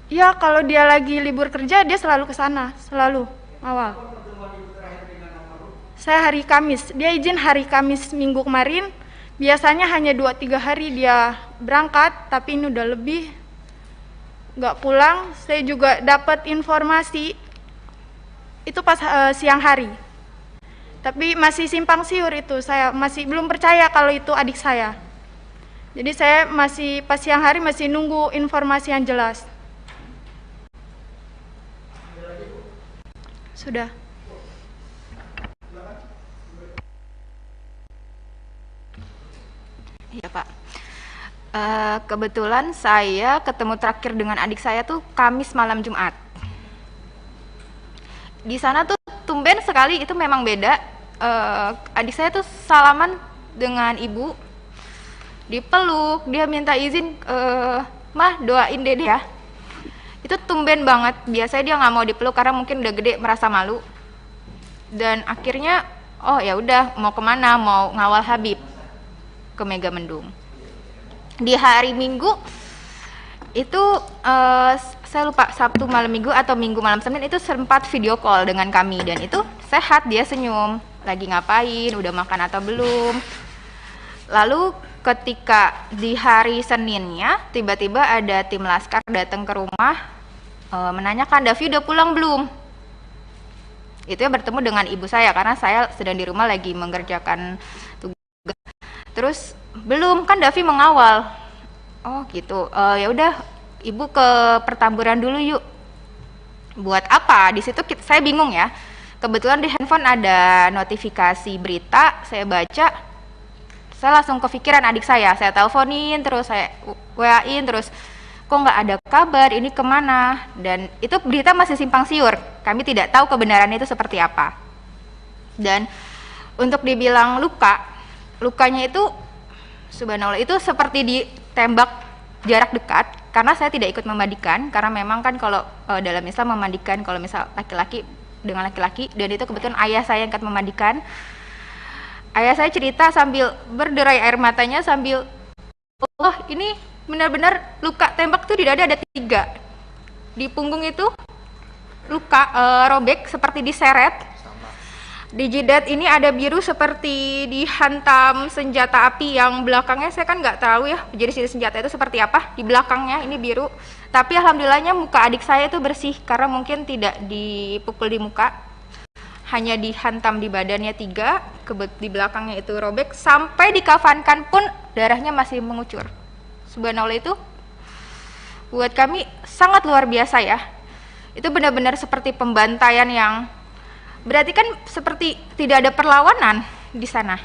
Ya, kalau dia lagi libur kerja, dia selalu ke sana, selalu awal. Saya hari Kamis, dia izin hari Kamis minggu kemarin. Biasanya hanya 2-3 hari dia berangkat, tapi ini udah lebih nggak pulang. Saya juga dapat informasi itu pas siang hari. Tapi masih simpang siur itu, saya masih belum percaya kalau itu adik saya. Jadi saya masih pas siang hari masih nunggu informasi yang jelas. Sudah. Iya Pak. Kebetulan saya ketemu terakhir dengan adik saya tuh Kamis malam Jumat. Di sana tuh tumben sekali, itu memang beda. Adik saya tuh salaman dengan ibu, dipeluk, dia minta izin, mah doain dede ya. Itu tumben banget. Biasanya dia nggak mau dipeluk karena mungkin udah gede merasa malu. Dan akhirnya, oh ya udah, mau kemana? Mau ngawal Habib ke Megamendung. Di hari Minggu itu saya lupa Sabtu malam Minggu atau Minggu malam Senin itu sempat video call dengan kami, dan itu sehat, dia senyum, lagi ngapain, udah makan atau belum. Lalu ketika di hari Seninnya tiba-tiba ada tim laskar datang ke rumah menanyakan, Davi udah pulang belum? Itu ya, bertemu dengan ibu saya karena saya sedang di rumah lagi mengerjakan tugas. Terus belum, kan Davi mengawal. Oh gitu. Ya udah, ibu ke pertamburan dulu yuk. Buat apa? Di situ saya bingung ya. Kebetulan di handphone ada notifikasi berita, saya baca, saya langsung kepikiran adik saya teleponin, terus saya WA-in, terus kok nggak ada kabar, ini kemana? Dan itu berita masih simpang siur, kami tidak tahu kebenarannya itu seperti apa. Dan untuk dibilang lukanya itu subhanallah itu seperti ditembak jarak dekat, karena saya tidak ikut memandikan, karena memang kan kalau dalam Islam memandikan kalau misal laki-laki dengan laki-laki, dan itu kebetulan ayah saya yang akan memandikan. Ayah saya cerita sambil berderai air matanya, sambil, oh ini benar-benar luka tembak tuh di dada ada 3, di punggung itu luka robek seperti diseret. Di jidat ini ada biru seperti dihantam senjata api, yang belakangnya saya kan nggak tahu ya jadi senjata itu seperti apa, di belakangnya ini biru. Tapi alhamdulillahnya muka adik saya itu bersih karena mungkin tidak dipukul di muka, hanya dihantam di badannya 3, di belakangnya itu robek, sampai dikafankan pun darahnya masih mengucur. Subhanallah, itu buat kami sangat luar biasa ya. Itu benar-benar seperti pembantaian, yang berarti kan seperti tidak ada perlawanan di sana.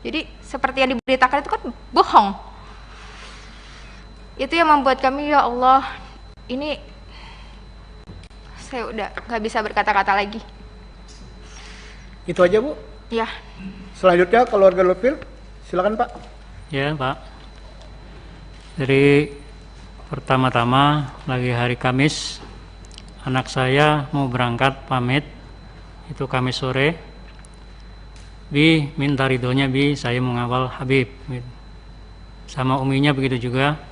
Jadi seperti yang diberitakan itu kan bohong. Itu yang membuat kami, ya Allah, ini saya udah nggak bisa berkata-kata lagi. Itu aja Bu? Ya. Selanjutnya keluarga Lutfil, silakan Pak. Ya Pak. Jadi pertama-tama lagi hari Kamis, anak saya mau berangkat pamit, itu Kamis sore. Bi minta ridhonya, Bi saya mengawal Habib, sama uminya begitu juga.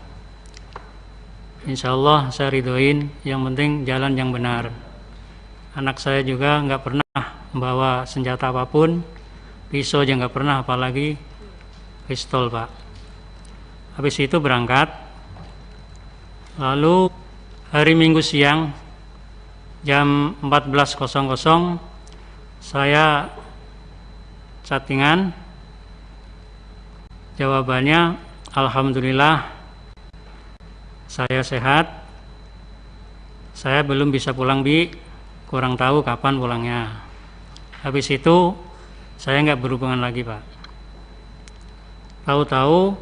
Insya Allah saya ridhoin, yang penting jalan yang benar. Anak saya juga nggak pernah membawa senjata apapun, pisau aja nggak pernah, apalagi pistol Pak. Habis itu berangkat. Lalu hari Minggu siang jam 14.00 saya chattingan, jawabannya alhamdulillah saya sehat, saya belum bisa pulang Bi, kurang tahu kapan pulangnya. Habis itu saya nggak berhubungan lagi Pak. Tahu-tahu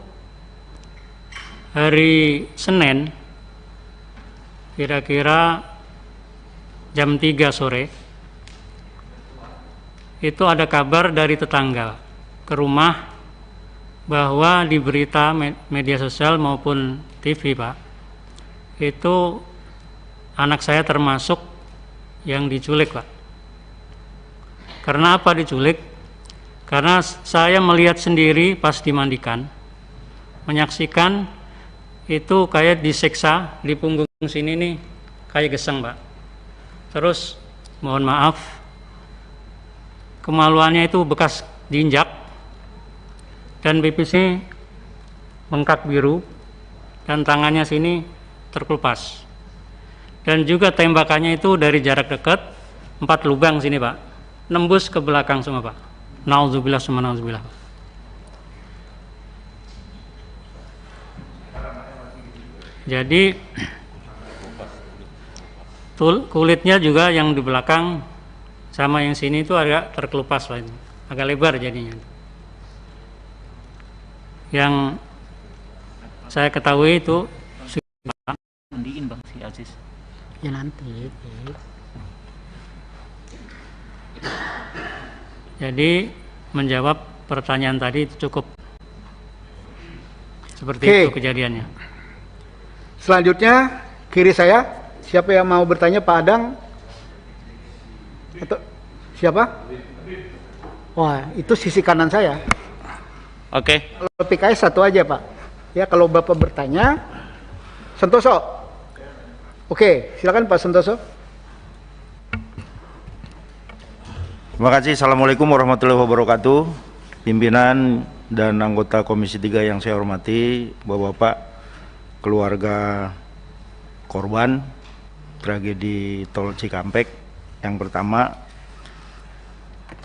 hari Senin kira-kira jam 3 sore itu ada kabar dari tetangga ke rumah bahwa di berita media sosial maupun TV Pak, itu anak saya termasuk yang diculik Pak. Karena apa diculik? Karena saya melihat sendiri pas dimandikan, menyaksikan itu kayak disiksa di punggungnya sini nih kayak geseng, Pak. Terus mohon maaf, kemaluannya itu bekas diinjak dan pipisnya bengkak biru dan tangannya sini terkelupas. Dan juga tembakannya itu dari jarak dekat 4 lubang sini, Pak. Nembus ke belakang semua, Pak. Nauzubillah summa nauzubillah. Jadi kulitnya juga yang di belakang sama yang sini itu agak terkelupas lagi, agak lebar jadinya. Yang saya ketahui itu mandiin Bang si Aziz. Ya nanti. Jadi menjawab pertanyaan tadi itu cukup seperti Oke. itu kejadiannya. Selanjutnya kiri saya, siapa yang mau bertanya? Pak Adang atau siapa? Wah, itu sisi kanan saya. Oke. Kalau PKS satu aja, Pak. Ya, kalau Bapak bertanya, Santoso. Oke, silakan Pak Santoso. Terima kasih. Assalamualaikum warahmatullahi wabarakatuh. Pimpinan dan anggota Komisi 3 yang saya hormati, Bapak-bapak, keluarga korban tragedi Tol Cikampek. Yang pertama,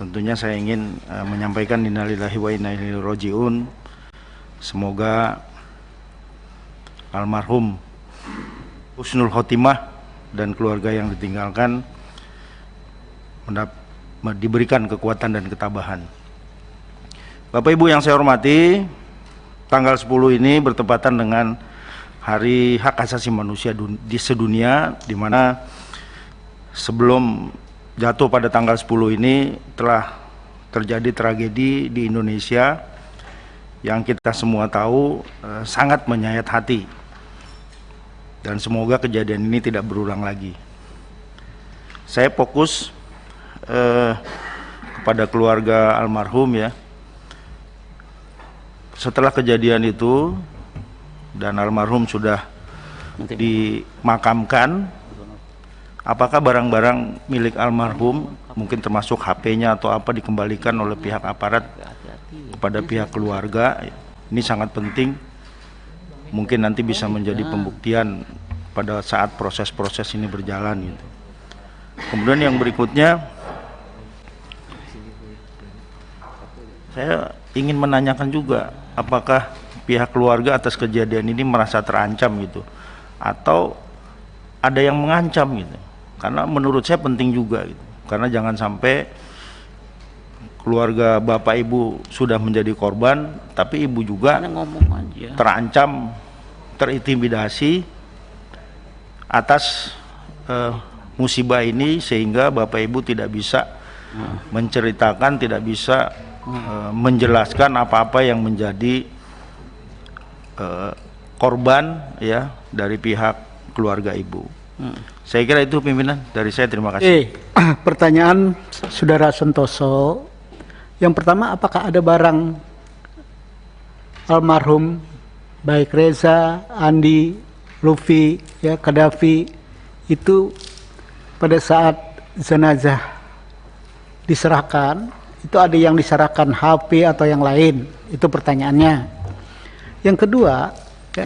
tentunya saya ingin menyampaikan innalillahi wa inna ilaihi rajiun. Semoga almarhum husnul khotimah dan keluarga yang ditinggalkan diberikan kekuatan dan ketabahan. Bapak Ibu yang saya hormati, tanggal 10 ini bertepatan dengan Hari Hak Asasi Manusia di sedunia, di mana sebelum jatuh pada tanggal 10 ini telah terjadi tragedi di Indonesia yang kita semua tahu sangat menyayat hati, dan semoga kejadian ini tidak berulang lagi. Saya fokus kepada keluarga almarhum ya. Setelah kejadian itu dan almarhum sudah dimakamkan, apakah barang-barang milik almarhum, mungkin termasuk HP-nya atau apa, dikembalikan oleh pihak aparat kepada pihak keluarga? Ini sangat penting, mungkin nanti bisa menjadi pembuktian pada saat proses-proses ini berjalan gitu. Kemudian yang berikutnya, saya ingin menanyakan juga, apakah pihak keluarga atas kejadian ini merasa terancam gitu, atau ada yang mengancam gitu? Karena menurut saya penting juga gitu, karena jangan sampai keluarga bapak ibu sudah menjadi korban, tapi ibu juga terancam, terintimidasi atas musibah ini, sehingga bapak ibu tidak bisa menceritakan, tidak bisa menjelaskan apa-apa yang menjadi korban ya dari pihak keluarga ibu. Saya kira itu pimpinan dari saya, terima kasih. Pertanyaan Saudara Santoso. Yang pertama, apakah ada barang almarhum baik Reza, Andi, Lufi, ya, Kadafi itu pada saat jenazah diserahkan, itu ada yang diserahkan HP atau yang lain? Itu pertanyaannya. Yang kedua, ya,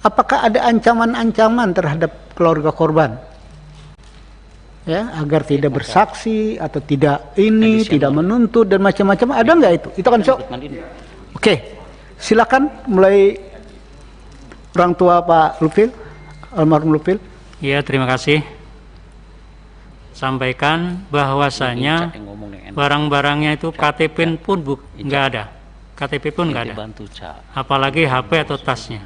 apakah ada ancaman-ancaman terhadap keluarga korban? Ya, agar tidak bersaksi atau tidak ini, tidak menuntut dan macam-macam, ada nggak itu? Itu kan Oke, silakan mulai orang tua Pak Lufil, almarhum Lufil. Ya, terima kasih. Sampaikan bahwasanya barang-barangnya itu KTP pun nggak ada. KTP pun nggak ada, apalagi HP atau tasnya.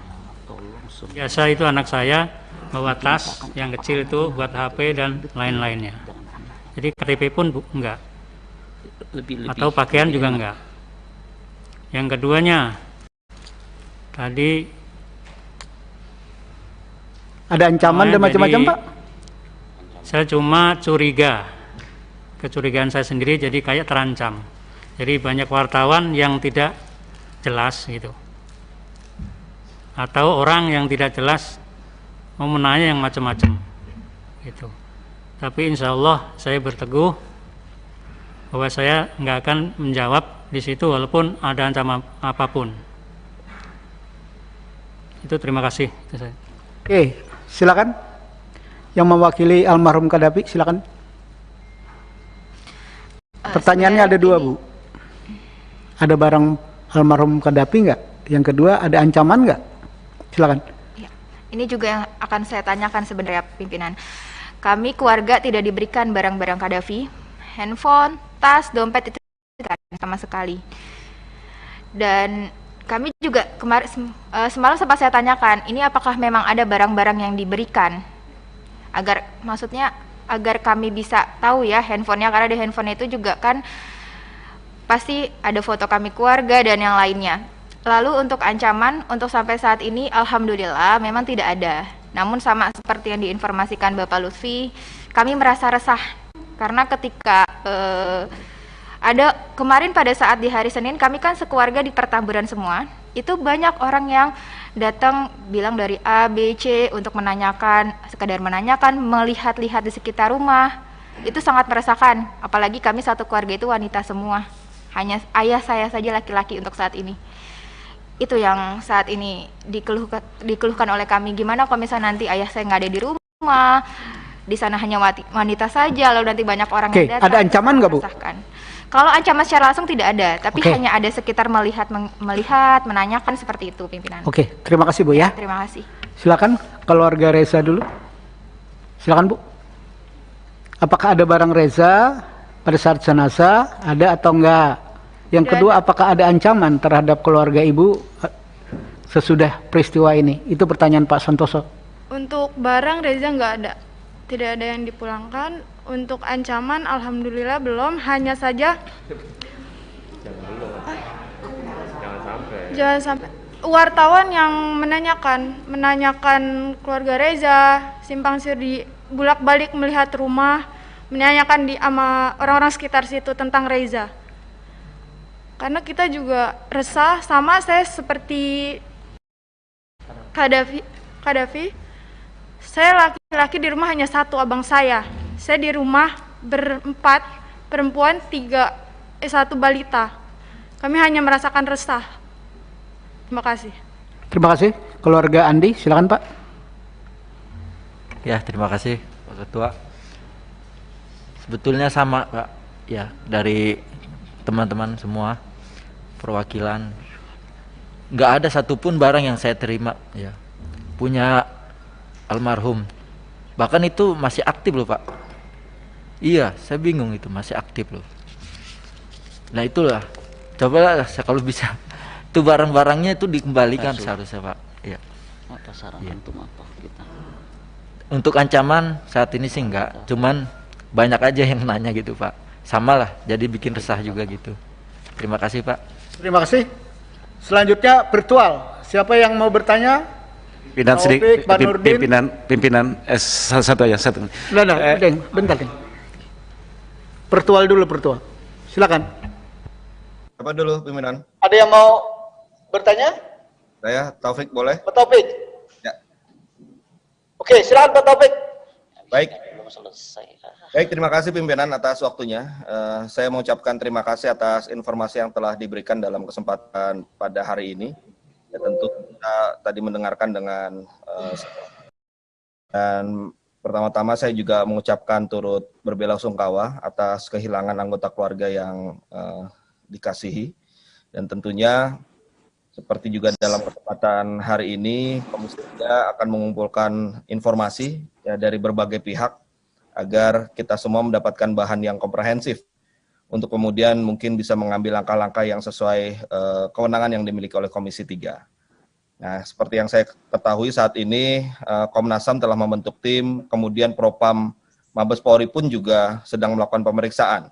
Biasa itu anak saya bawa tas yang kecil itu buat HP dan lain-lainnya. Jadi KTP pun enggak, atau pakaian juga enggak. Yang keduanya, tadi ada ancaman dan macam-macam, Pak? Saya cuma curiga, kecurigaan saya sendiri, jadi kayak terancam. Jadi banyak wartawan yang tidak jelas gitu, atau orang yang tidak jelas mau menanya yang macam-macam gitu. Tapi insya Allah saya berteguh bahwa saya nggak akan menjawab di situ walaupun ada ancaman apapun. Itu terima kasih. Itu saya. Oke, silakan. Yang mewakili almarhum Qaddafi, silakan. Pertanyaannya ada dua, Bu. Ada barang almarhum Qaddafi nggak? Yang kedua, ada ancaman nggak? Silakan. Ya. Ini juga yang akan saya tanyakan sebenarnya pimpinan. Kami keluarga tidak diberikan barang-barang Qaddafi, handphone, tas, dompet itu tidak ada sama sekali. Dan kami juga semalam sempat saya tanyakan, ini apakah memang ada barang-barang yang diberikan? Agar kami bisa tahu ya handphonenya, karena di handphone itu juga kan pasti ada foto kami keluarga dan yang lainnya. Lalu untuk ancaman, untuk sampai saat ini alhamdulillah memang tidak ada. Namun sama seperti yang diinformasikan Bapak Lutfi, kami merasa resah karena ketika ada kemarin pada saat di hari Senin, kami kan sekeluarga di Pertamburan semua, itu banyak orang yang datang bilang dari A, B, C untuk menanyakan, sekadar menanyakan, melihat-lihat di sekitar rumah. Itu sangat meresahkan, apalagi kami satu keluarga itu wanita semua, hanya ayah saya saja laki-laki untuk saat ini. Itu yang saat ini dikeluhkan oleh kami. Gimana kalau misalnya nanti ayah saya nggak ada di rumah, di sana hanya wanita saja, lalu nanti banyak orang yang datang. Ada ancaman nggak, Bu? Kalau ancaman secara langsung tidak ada, tapi hanya ada sekitar melihat, menanyakan seperti itu, pimpinan. Oke, terima kasih, Bu ya. Terima kasih. Silakan keluarga Reza dulu. Silakan, Bu. Apakah ada barang Reza pada saat jenazah? Ada atau enggak? Yang kedua, apakah ada ancaman terhadap keluarga Ibu sesudah peristiwa ini? Itu pertanyaan Pak Santoso. Untuk barang Reza nggak ada, tidak ada yang dipulangkan. Untuk ancaman alhamdulillah belum, hanya saja jangan sampai wartawan yang menanyakan keluarga Reza, simpang siur di bolak-balik melihat rumah, menanyakan sama orang-orang sekitar situ tentang Reza. Karena kita juga resah, sama saya seperti Qaddafi. Saya laki-laki di rumah hanya satu, abang saya. Saya di rumah berempat, perempuan 1 balita. Kami hanya merasakan resah. Terima kasih. Terima kasih. Keluarga Andi, silakan Pak. Ya, terima kasih Pak Ketua. Sebetulnya sama Pak, ya, dari teman-teman semua perwakilan, nggak ada satupun barang yang saya terima ya punya almarhum, bahkan itu masih aktif loh Pak. Iya, saya bingung, itu masih aktif loh. Nah itulah, cobalah kalau bisa itu barang-barangnya itu dikembalikan seharusnya Pak. Iya. Untuk ancaman saat ini sih enggak, cuman banyak aja yang nanya gitu Pak. Sama lah, jadi bikin resah juga gitu. Terima kasih Pak. Terima kasih. Selanjutnya virtual. Siapa yang mau bertanya? Pimpinan satu aja satu. Bentar. Virtual dulu, virtual. Silakan. Apa dulu pimpinan? Ada yang mau bertanya? Saya Taufik, boleh? Pak Taufik. Ya. Oke, silakan Pak Taufik. Baik. Baik, terima kasih pimpinan atas waktunya. Saya mengucapkan terima kasih atas informasi yang telah diberikan dalam kesempatan pada hari ini. Ya, tentu kita tadi mendengarkan dengan dan pertama-tama saya juga mengucapkan turut berbelasungkawa atas kehilangan anggota keluarga yang dikasihi, dan tentunya seperti juga dalam kesempatan hari ini Komisi 3 akan mengumpulkan informasi ya dari berbagai pihak agar kita semua mendapatkan bahan yang komprehensif untuk kemudian mungkin bisa mengambil langkah-langkah yang sesuai kewenangan yang dimiliki oleh Komisi 3. Nah, seperti yang saya ketahui saat ini Komnas HAM telah membentuk tim, kemudian Propam Mabes Polri pun juga sedang melakukan pemeriksaan.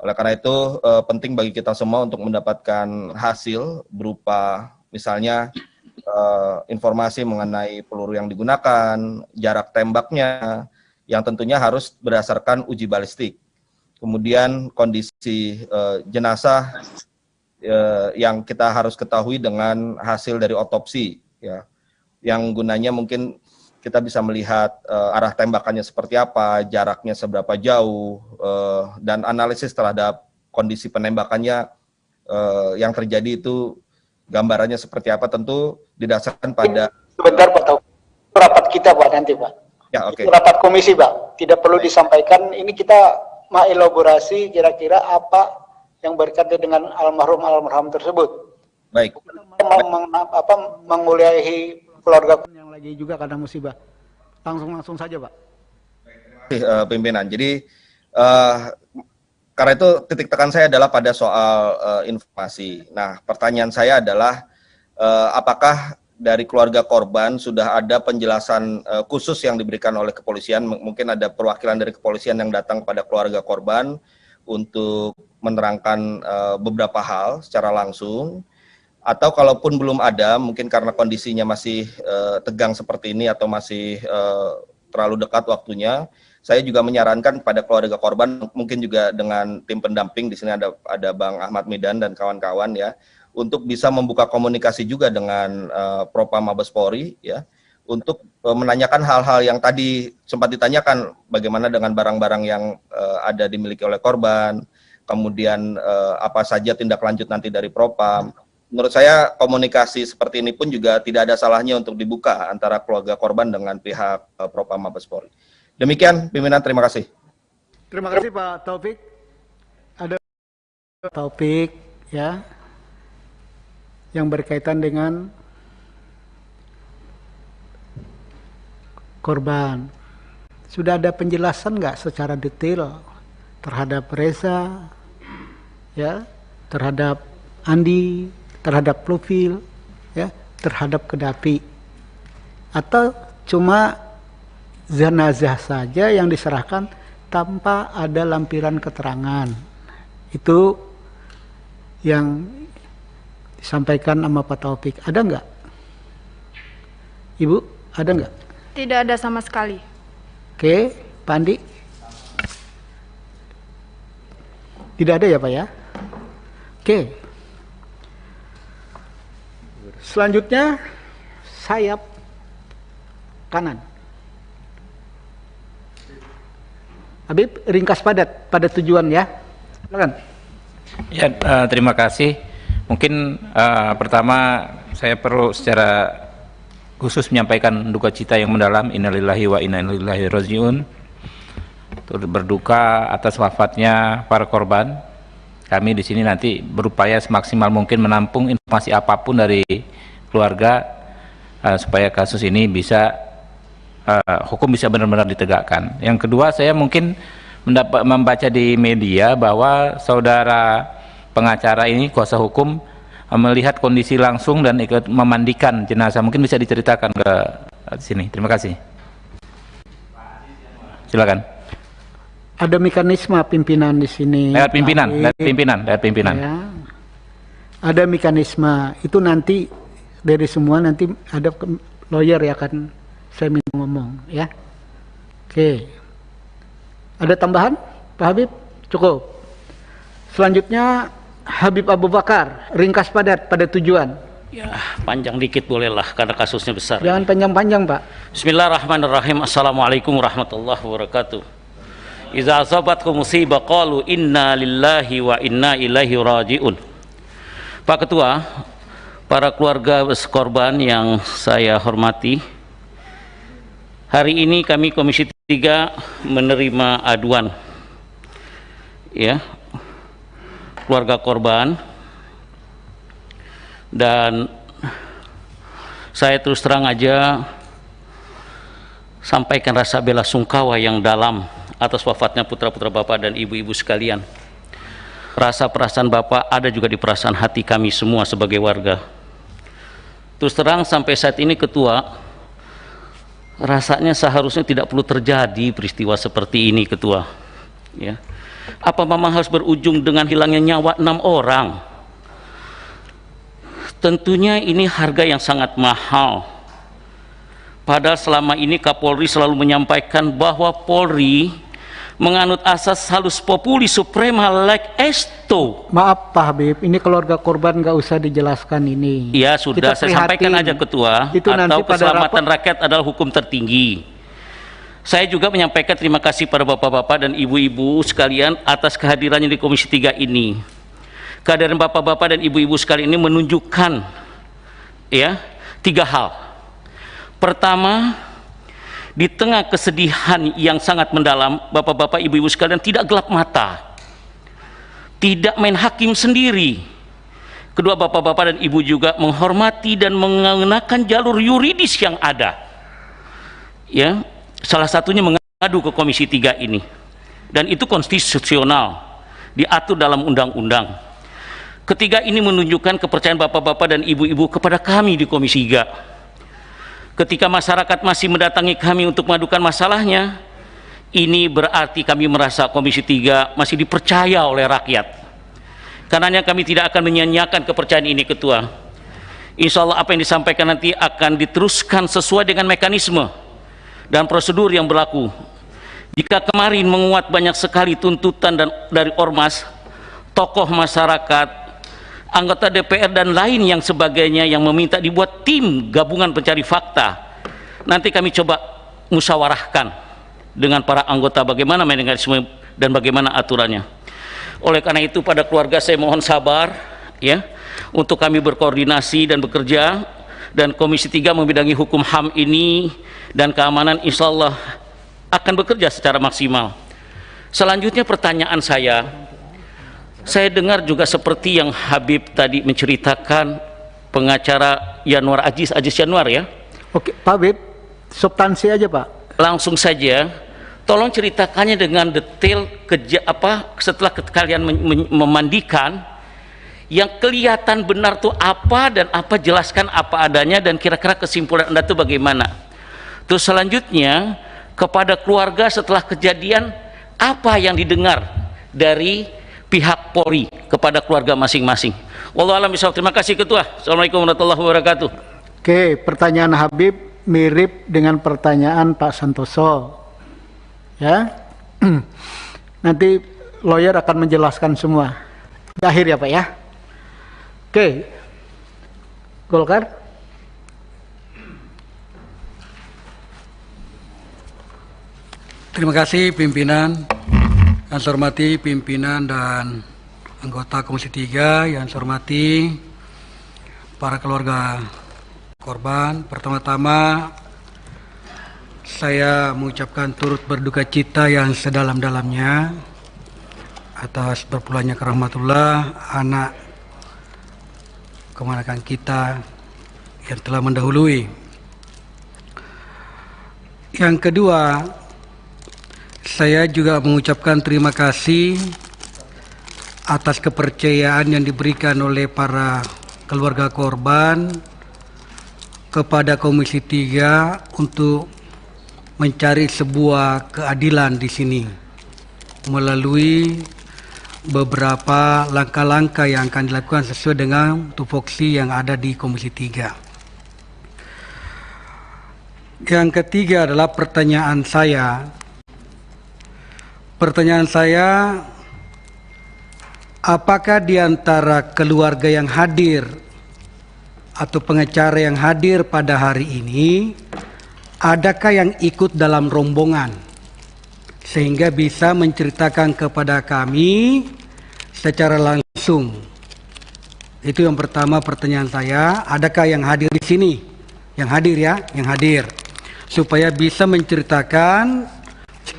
Oleh karena itu penting bagi kita semua untuk mendapatkan hasil berupa misalnya informasi mengenai peluru yang digunakan, jarak tembaknya, yang tentunya harus berdasarkan uji balistik. Kemudian kondisi jenazah yang kita harus ketahui dengan hasil dari otopsi, ya, yang gunanya mungkin kita bisa melihat arah tembakannya seperti apa, jaraknya seberapa jauh, dan analisis terhadap kondisi penembakannya yang terjadi itu gambarannya seperti apa, tentu didasarkan pada... Sebentar Pak Taufik, rapat kita Pak nanti Pak. Ya, oke. Rapat komisi Pak, tidak perlu disampaikan, ini kita mengelaborasi kira-kira apa yang berkaitan dengan almarhum tersebut. Baik. Menguliahi keluarga yang lagi juga karena musibah. Langsung saja Pak. Pimpinan. Jadi karena itu titik tekan saya adalah pada soal informasi. Nah, pertanyaan saya adalah apakah dari keluarga korban sudah ada penjelasan khusus yang diberikan oleh kepolisian? Mungkin ada perwakilan dari kepolisian yang datang kepada keluarga korban untuk menerangkan beberapa hal secara langsung, atau kalaupun belum ada, mungkin karena kondisinya masih tegang seperti ini atau masih terlalu dekat waktunya, saya juga menyarankan pada keluarga korban, mungkin juga dengan tim pendamping, di sini ada Bang Ahmad Midan dan kawan-kawan ya, untuk bisa membuka komunikasi juga dengan Propam Mabes Polri ya, untuk menanyakan hal-hal yang tadi sempat ditanyakan, bagaimana dengan barang-barang yang ada dimiliki oleh korban, kemudian apa saja tindak lanjut nanti dari Propam. Menurut saya komunikasi seperti ini pun juga tidak ada salahnya untuk dibuka antara keluarga korban dengan pihak Propam Mabes Polri. Demikian pimpinan, terima kasih. Terima kasih Pak Taufik. Ada Taufik ya, yang berkaitan dengan korban. Sudah ada penjelasan nggak secara detail terhadap Reza, ya, terhadap Andi, terhadap Profil, ya, terhadap Kedafi, atau cuma jenazah saja yang diserahkan tanpa ada lampiran keterangan? Itu yang disampaikan sama Pak Taufik. Ada nggak? Ibu, ada nggak? Tidak ada sama sekali. Oke, Pak Andi? Tidak ada ya Pak ya? Oke. Selanjutnya, sayap kanan. Habib, ringkas padat pada tujuan ya. Silakan. Ya, terima kasih. Mungkin pertama saya perlu secara khusus menyampaikan duka cita yang mendalam, innalillahi wa inna ilaihi rajiun, turut berduka atas wafatnya para korban. Kami di sini nanti berupaya semaksimal mungkin menampung informasi apapun dari keluarga supaya kasus ini bisa hukum bisa benar-benar ditegakkan. Yang kedua, saya mungkin membaca di media bahwa saudara pengacara ini, kuasa hukum, melihat kondisi langsung dan ikut memandikan jenazah. Mungkin bisa diceritakan ke sini. Terima kasih. Silakan. Ada mekanisme pimpinan di sini. Lewat pimpinan, lewat pimpinan. Ya. Ada mekanisme. Itu nanti dari semua nanti ada lawyer ya akan saya minta ngomong ya. Oke. Ada tambahan, Pak Habib? Cukup. Selanjutnya Habib Abu Bakar, ringkas padat pada tujuan. Ya, panjang dikit bolehlah karena kasusnya besar. Jangan panjang-panjang, Pak. Bismillahirrahmanirrahim. Assalamualaikum warahmatullahi wabarakatuh. Iza asabatkum musibah qalu inna lillahi wa inna ilaihi rajiun. Pak Ketua, para keluarga korban yang saya hormati, hari ini kami Komisi 3 menerima aduan ya keluarga korban, dan saya terus terang aja sampaikan rasa bela sungkawa yang dalam atas wafatnya putra-putra Bapak dan ibu-ibu sekalian. Rasa perasaan Bapak ada juga di perasaan hati kami semua sebagai warga. Terus terang sampai saat ini Ketua, rasanya seharusnya tidak perlu terjadi peristiwa seperti ini Ketua ya. Apa memang harus berujung dengan hilangnya nyawa 6 orang? Tentunya ini harga yang sangat mahal. Padahal selama ini Kapolri selalu menyampaikan bahwa Polri menganut asas halus populi suprema leg esto. Maaf Pak Habib, ini keluarga korban nggak usah dijelaskan ini. Ya sudah, Kita saya sampaikan prihatin. aja Ketua, Itu nanti atau pada keselamatan rakyat adalah hukum tertinggi. Saya juga menyampaikan terima kasih pada bapak-bapak dan ibu-ibu sekalian atas kehadirannya di Komisi 3 ini. Kehadiran bapak-bapak dan ibu-ibu sekalian ini menunjukkan ya 3 hal. Pertama, di tengah kesedihan yang sangat mendalam, bapak-bapak ibu-ibu sekalian tidak gelap mata, tidak main hakim sendiri. Kedua, bapak-bapak dan ibu juga menghormati dan menggunakan jalur yuridis yang ada. Ya, salah satunya mengadu ke Komisi 3 ini. Dan itu konstitusional, diatur dalam undang-undang. Ketiga, ini menunjukkan kepercayaan bapak-bapak dan ibu-ibu kepada kami di Komisi 3. Ketika masyarakat masih mendatangi kami untuk mengadukan masalahnya, ini berarti kami merasa Komisi 3 masih dipercaya oleh rakyat. Karenanya kami tidak akan menyia-nyiakan kepercayaan ini, Ketua. Insya Allah apa yang disampaikan nanti akan diteruskan sesuai dengan mekanisme dan prosedur yang berlaku. Jika kemarin menguat banyak sekali tuntutan dari ormas, tokoh masyarakat, anggota DPR dan lain yang sebagainya yang meminta dibuat tim gabungan pencari fakta, nanti kami coba musyawarahkan dengan para anggota bagaimana mekanisme dan bagaimana aturannya. Oleh karena itu pada keluarga saya mohon sabar ya untuk kami berkoordinasi dan bekerja, dan Komisi 3 membidangi hukum HAM ini dan keamanan insya Allah akan bekerja secara maksimal. Selanjutnya pertanyaan saya dengar juga seperti yang Habib tadi menceritakan, pengacara Yanuar Aziz Yanuar ya. Oke, Pak Habib, substansi aja Pak. Langsung saja, tolong ceritakannya dengan detail setelah kalian memandikan, yang kelihatan benar tuh apa dan apa, jelaskan apa adanya dan kira-kira kesimpulan Anda tuh bagaimana. Terus selanjutnya kepada keluarga setelah kejadian, apa yang didengar dari pihak Polri kepada keluarga masing-masing. Wallahu a'lam bishawab. Terima kasih Ketua. Assalamualaikum warahmatullahi wabarakatuh. Oke, pertanyaan Habib mirip dengan pertanyaan Pak Santoso. Ya. Nanti lawyer akan menjelaskan semua. Di akhir ya Pak ya. Oke. Golkar. Terima kasih pimpinan. Yang saya hormati pimpinan dan anggota Komisi 3, yang saya hormati para keluarga korban. Pertama-tama saya mengucapkan turut berduka cita yang sedalam-dalamnya atas berpulangnya ke rahmatullah anak keponakan kita yang telah mendahului. Yang kedua, saya juga mengucapkan terima kasih atas kepercayaan yang diberikan oleh para keluarga korban kepada Komisi 3 untuk mencari sebuah keadilan di sini melalui beberapa langkah-langkah yang akan dilakukan sesuai dengan tupoksi yang ada di Komisi 3. Yang ketiga adalah pertanyaan saya. Apakah di antara keluarga yang hadir atau pengacara yang hadir pada hari ini, adakah yang ikut dalam rombongan sehingga bisa menceritakan kepada kami secara langsung? Itu yang pertama pertanyaan saya. Adakah yang hadir di sini? Yang hadir ya, yang hadir, supaya bisa menceritakan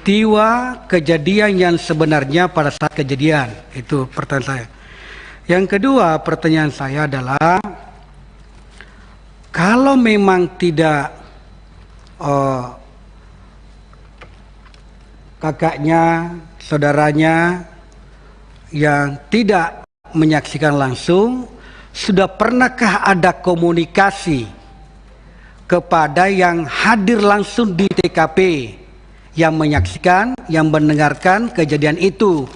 peristiwa kejadian yang sebenarnya pada saat kejadian. Itu pertanyaan saya. Yang kedua pertanyaan saya adalah, kalau memang tidak kakaknya, saudaranya yang tidak menyaksikan langsung, sudah pernahkah ada komunikasi kepada yang hadir langsung di TKP, yang menyaksikan, yang mendengarkan kejadian itu?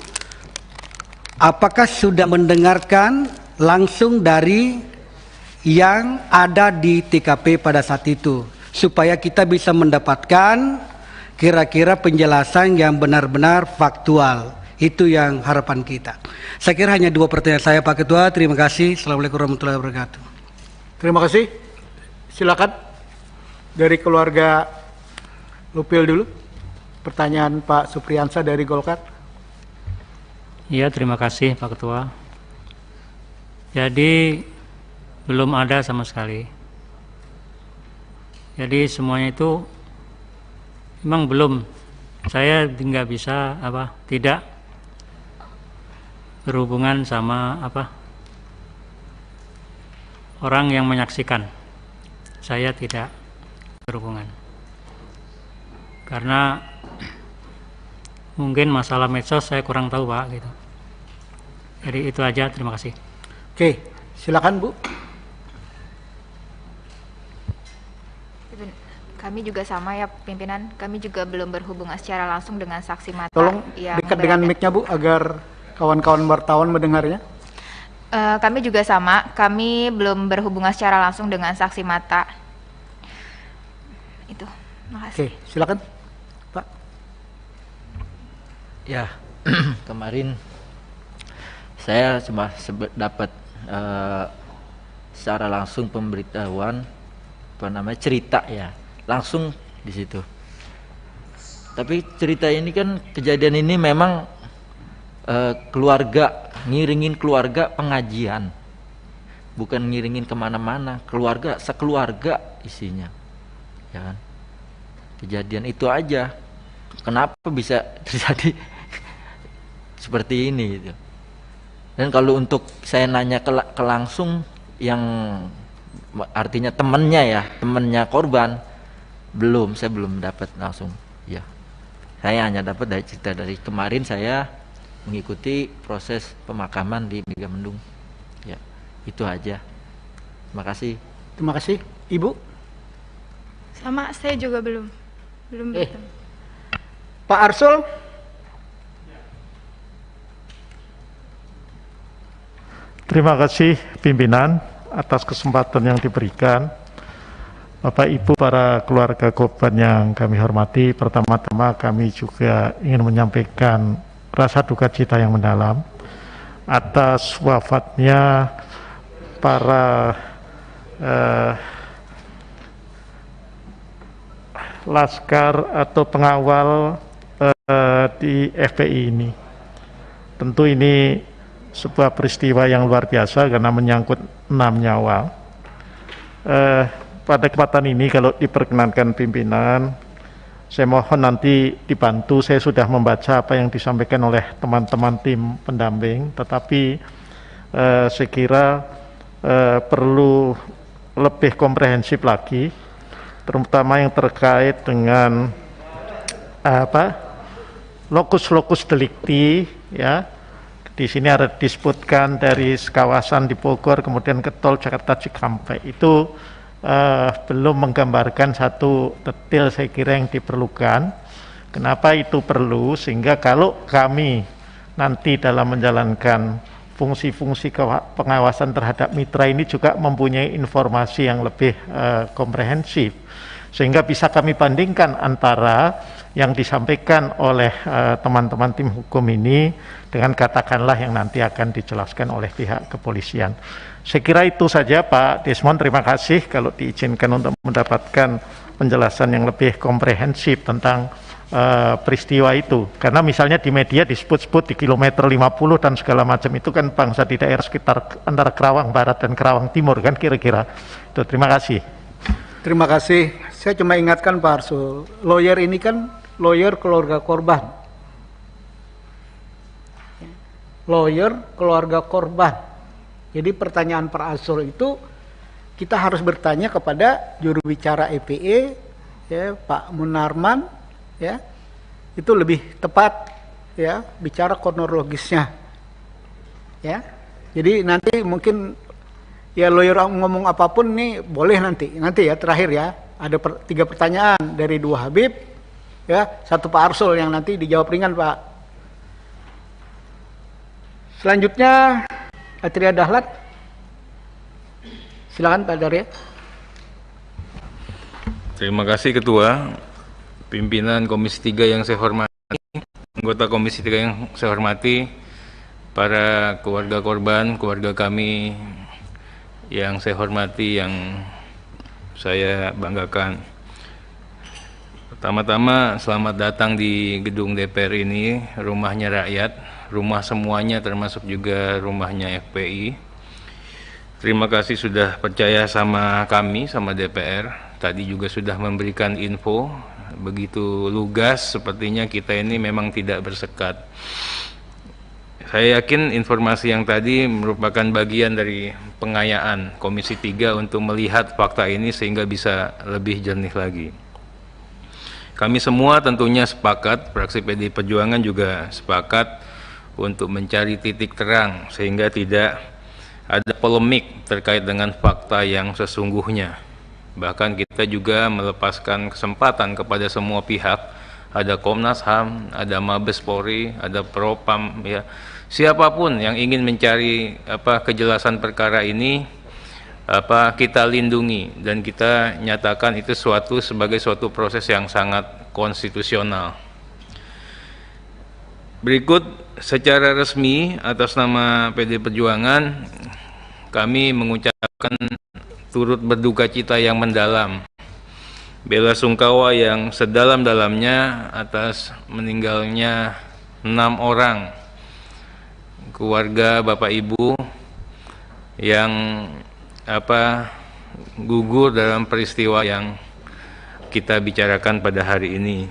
Apakah sudah mendengarkan langsung dari yang ada di TKP pada saat itu, supaya kita bisa mendapatkan kira-kira penjelasan yang benar-benar faktual. Itu yang harapan kita. Saya kira hanya 2 pertanyaan saya, Pak Ketua. Terima kasih. Assalamualaikum warahmatullahi wabarakatuh. Terima kasih. Silakan dari keluarga Lupil dulu. Pertanyaan Pak Supriyansa dari Golkar. Iya, terima kasih Pak Ketua. Jadi belum ada sama sekali. Jadi semuanya itu memang belum. Saya nggak bisa tidak berhubungan sama orang yang menyaksikan. Saya tidak berhubungan. Karena mungkin masalah medsos saya kurang tahu Pak gitu. Jadi itu aja, terima kasih. Oke, silakan Bu. Kami juga sama ya pimpinan, kami juga belum berhubungan secara langsung dengan saksi mata. Tolong yang dekat dengan mic-nya Bu agar kawan-kawan wartawan mendengarnya. Kami juga sama, kami belum berhubungan secara langsung dengan saksi mata. Itu, makasih. Oke, silakan Pak. Ya, kemarin saya cuma dapat secara langsung pemberitahuan cerita ya, langsung di situ. Tapi cerita ini kan, kejadian ini memang keluarga, ngiringin keluarga pengajian, bukan ngiringin kemana-mana, keluarga, sekeluarga isinya, ya kan? Kejadian itu aja, kenapa bisa terjadi seperti ini gitu. Dan kalau untuk saya nanya ke langsung yang artinya temennya korban, saya belum dapat langsung ya. Saya hanya dapat dari cerita dari kemarin saya mengikuti proses pemakaman di Megamendung ya, itu aja. Terima kasih. Terima kasih. Ibu? Sama, saya juga belum bertemu. Pak Arsul? Terima kasih pimpinan atas kesempatan yang diberikan. Bapak Ibu, para keluarga korban yang kami hormati, pertama-tama kami juga ingin menyampaikan rasa duka cita yang mendalam atas wafatnya para laskar atau pengawal di FPI ini. Tentu ini sebuah peristiwa yang luar biasa karena menyangkut 6 nyawa. Pada kesempatan ini kalau diperkenankan pimpinan, saya mohon nanti dibantu. Saya sudah membaca apa yang disampaikan oleh teman-teman tim pendamping, tetapi saya kira perlu lebih komprehensif lagi, terutama yang terkait dengan lokus delikti ya. Di sini ada disebutkan dari kawasan di Bogor kemudian ke tol Jakarta Cikampek, itu belum menggambarkan satu detail saya kira yang diperlukan. Kenapa itu perlu? Sehingga kalau kami nanti dalam menjalankan fungsi-fungsi pengawasan terhadap mitra ini juga mempunyai informasi yang lebih komprehensif, sehingga bisa kami bandingkan antara yang disampaikan oleh teman-teman tim hukum ini dengan katakanlah yang nanti akan dijelaskan oleh pihak kepolisian. Saya kira itu saja Pak Desmond, terima kasih kalau diizinkan untuk mendapatkan penjelasan yang lebih komprehensif tentang peristiwa itu. Karena misalnya di media disebut-sebut di kilometer 50 dan segala macam itu kan bangsa di daerah sekitar antara Kerawang Barat dan Kerawang Timur kan kira-kira. Itu, terima kasih. Terima kasih. Saya cuma ingatkan Pak Arsul, lawyer ini kan lawyer keluarga korban. Lawyer keluarga korban. Jadi pertanyaan Pak Arsul itu kita harus bertanya kepada juru bicara EPE ya, Pak Munarman ya. Itu lebih tepat ya, bicara kronologisnya. Ya. Jadi nanti mungkin ya lawyer ngomong apapun nih boleh nanti ya terakhir ya. Ada 3 pertanyaan dari 2 Habib ya, 1 Pak Arsul yang nanti dijawab ringan Pak. Selanjutnya Atria Dahlan. Silakan Pak Darya. Terima kasih Ketua. pimpinan Komisi 3 yang saya hormati, anggota Komisi 3 yang saya hormati, para keluarga korban, keluarga kami yang saya hormati, yang saya banggakan. Pertama-tama selamat datang di gedung DPR ini, rumahnya rakyat, rumah semuanya termasuk juga rumahnya FPI. Terima kasih sudah percaya sama kami, sama DPR. Tadi juga sudah memberikan info, begitu lugas, sepertinya kita ini memang tidak bersekat. Saya yakin informasi yang tadi merupakan bagian dari pengayaan Komisi 3 untuk melihat fakta ini sehingga bisa lebih jernih lagi. Kami semua tentunya sepakat, fraksi PDI Perjuangan juga sepakat untuk mencari titik terang sehingga tidak ada polemik terkait dengan fakta yang sesungguhnya. Bahkan kita juga melepaskan kesempatan kepada semua pihak, ada Komnas HAM, ada Mabes Polri, ada Propam, ya, siapapun yang ingin mencari kejelasan perkara ini, kita lindungi dan kita nyatakan itu sebagai suatu proses yang sangat konstitusional. Berikut secara resmi atas nama PDI Perjuangan kami mengucapkan turut berduka cita yang mendalam, bela sungkawa yang sedalam-dalamnya atas meninggalnya 6 orang keluarga Bapak Ibu yang gugur dalam peristiwa yang kita bicarakan pada hari ini.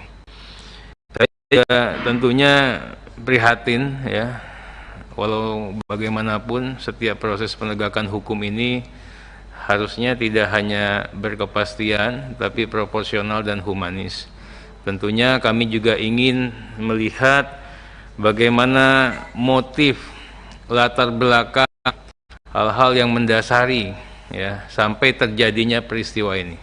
Saya tentunya prihatin, ya, walau bagaimanapun setiap proses penegakan hukum ini harusnya tidak hanya berkepastian tapi proporsional dan humanis. Tentunya kami juga ingin melihat bagaimana motif, latar belakang, hal-hal yang mendasari, ya, sampai terjadinya peristiwa ini.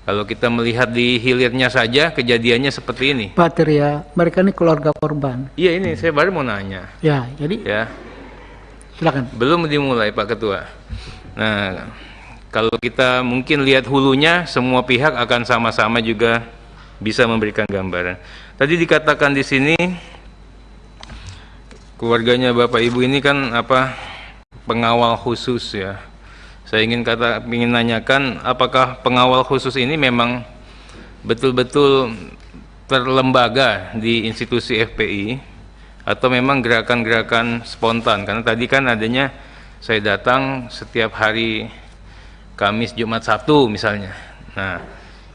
Kalau kita melihat di hilirnya saja kejadiannya seperti ini. Pak Tirya, mereka ini keluarga korban. Iya, ini saya baru mau nanya. Ya, jadi ya. Silakan. Belum dimulai Pak Ketua. Nah, kalau kita mungkin lihat hulunya, semua pihak akan sama-sama juga bisa memberikan gambaran. Tadi dikatakan di sini keluarganya Bapak Ibu ini kan pengawal khusus, ya. Saya ingin nanyakan apakah pengawal khusus ini memang betul-betul terlembaga di institusi FPI atau memang gerakan-gerakan spontan? Karena tadi kan adanya saya datang setiap hari Kamis, Jumat, Sabtu misalnya. Nah,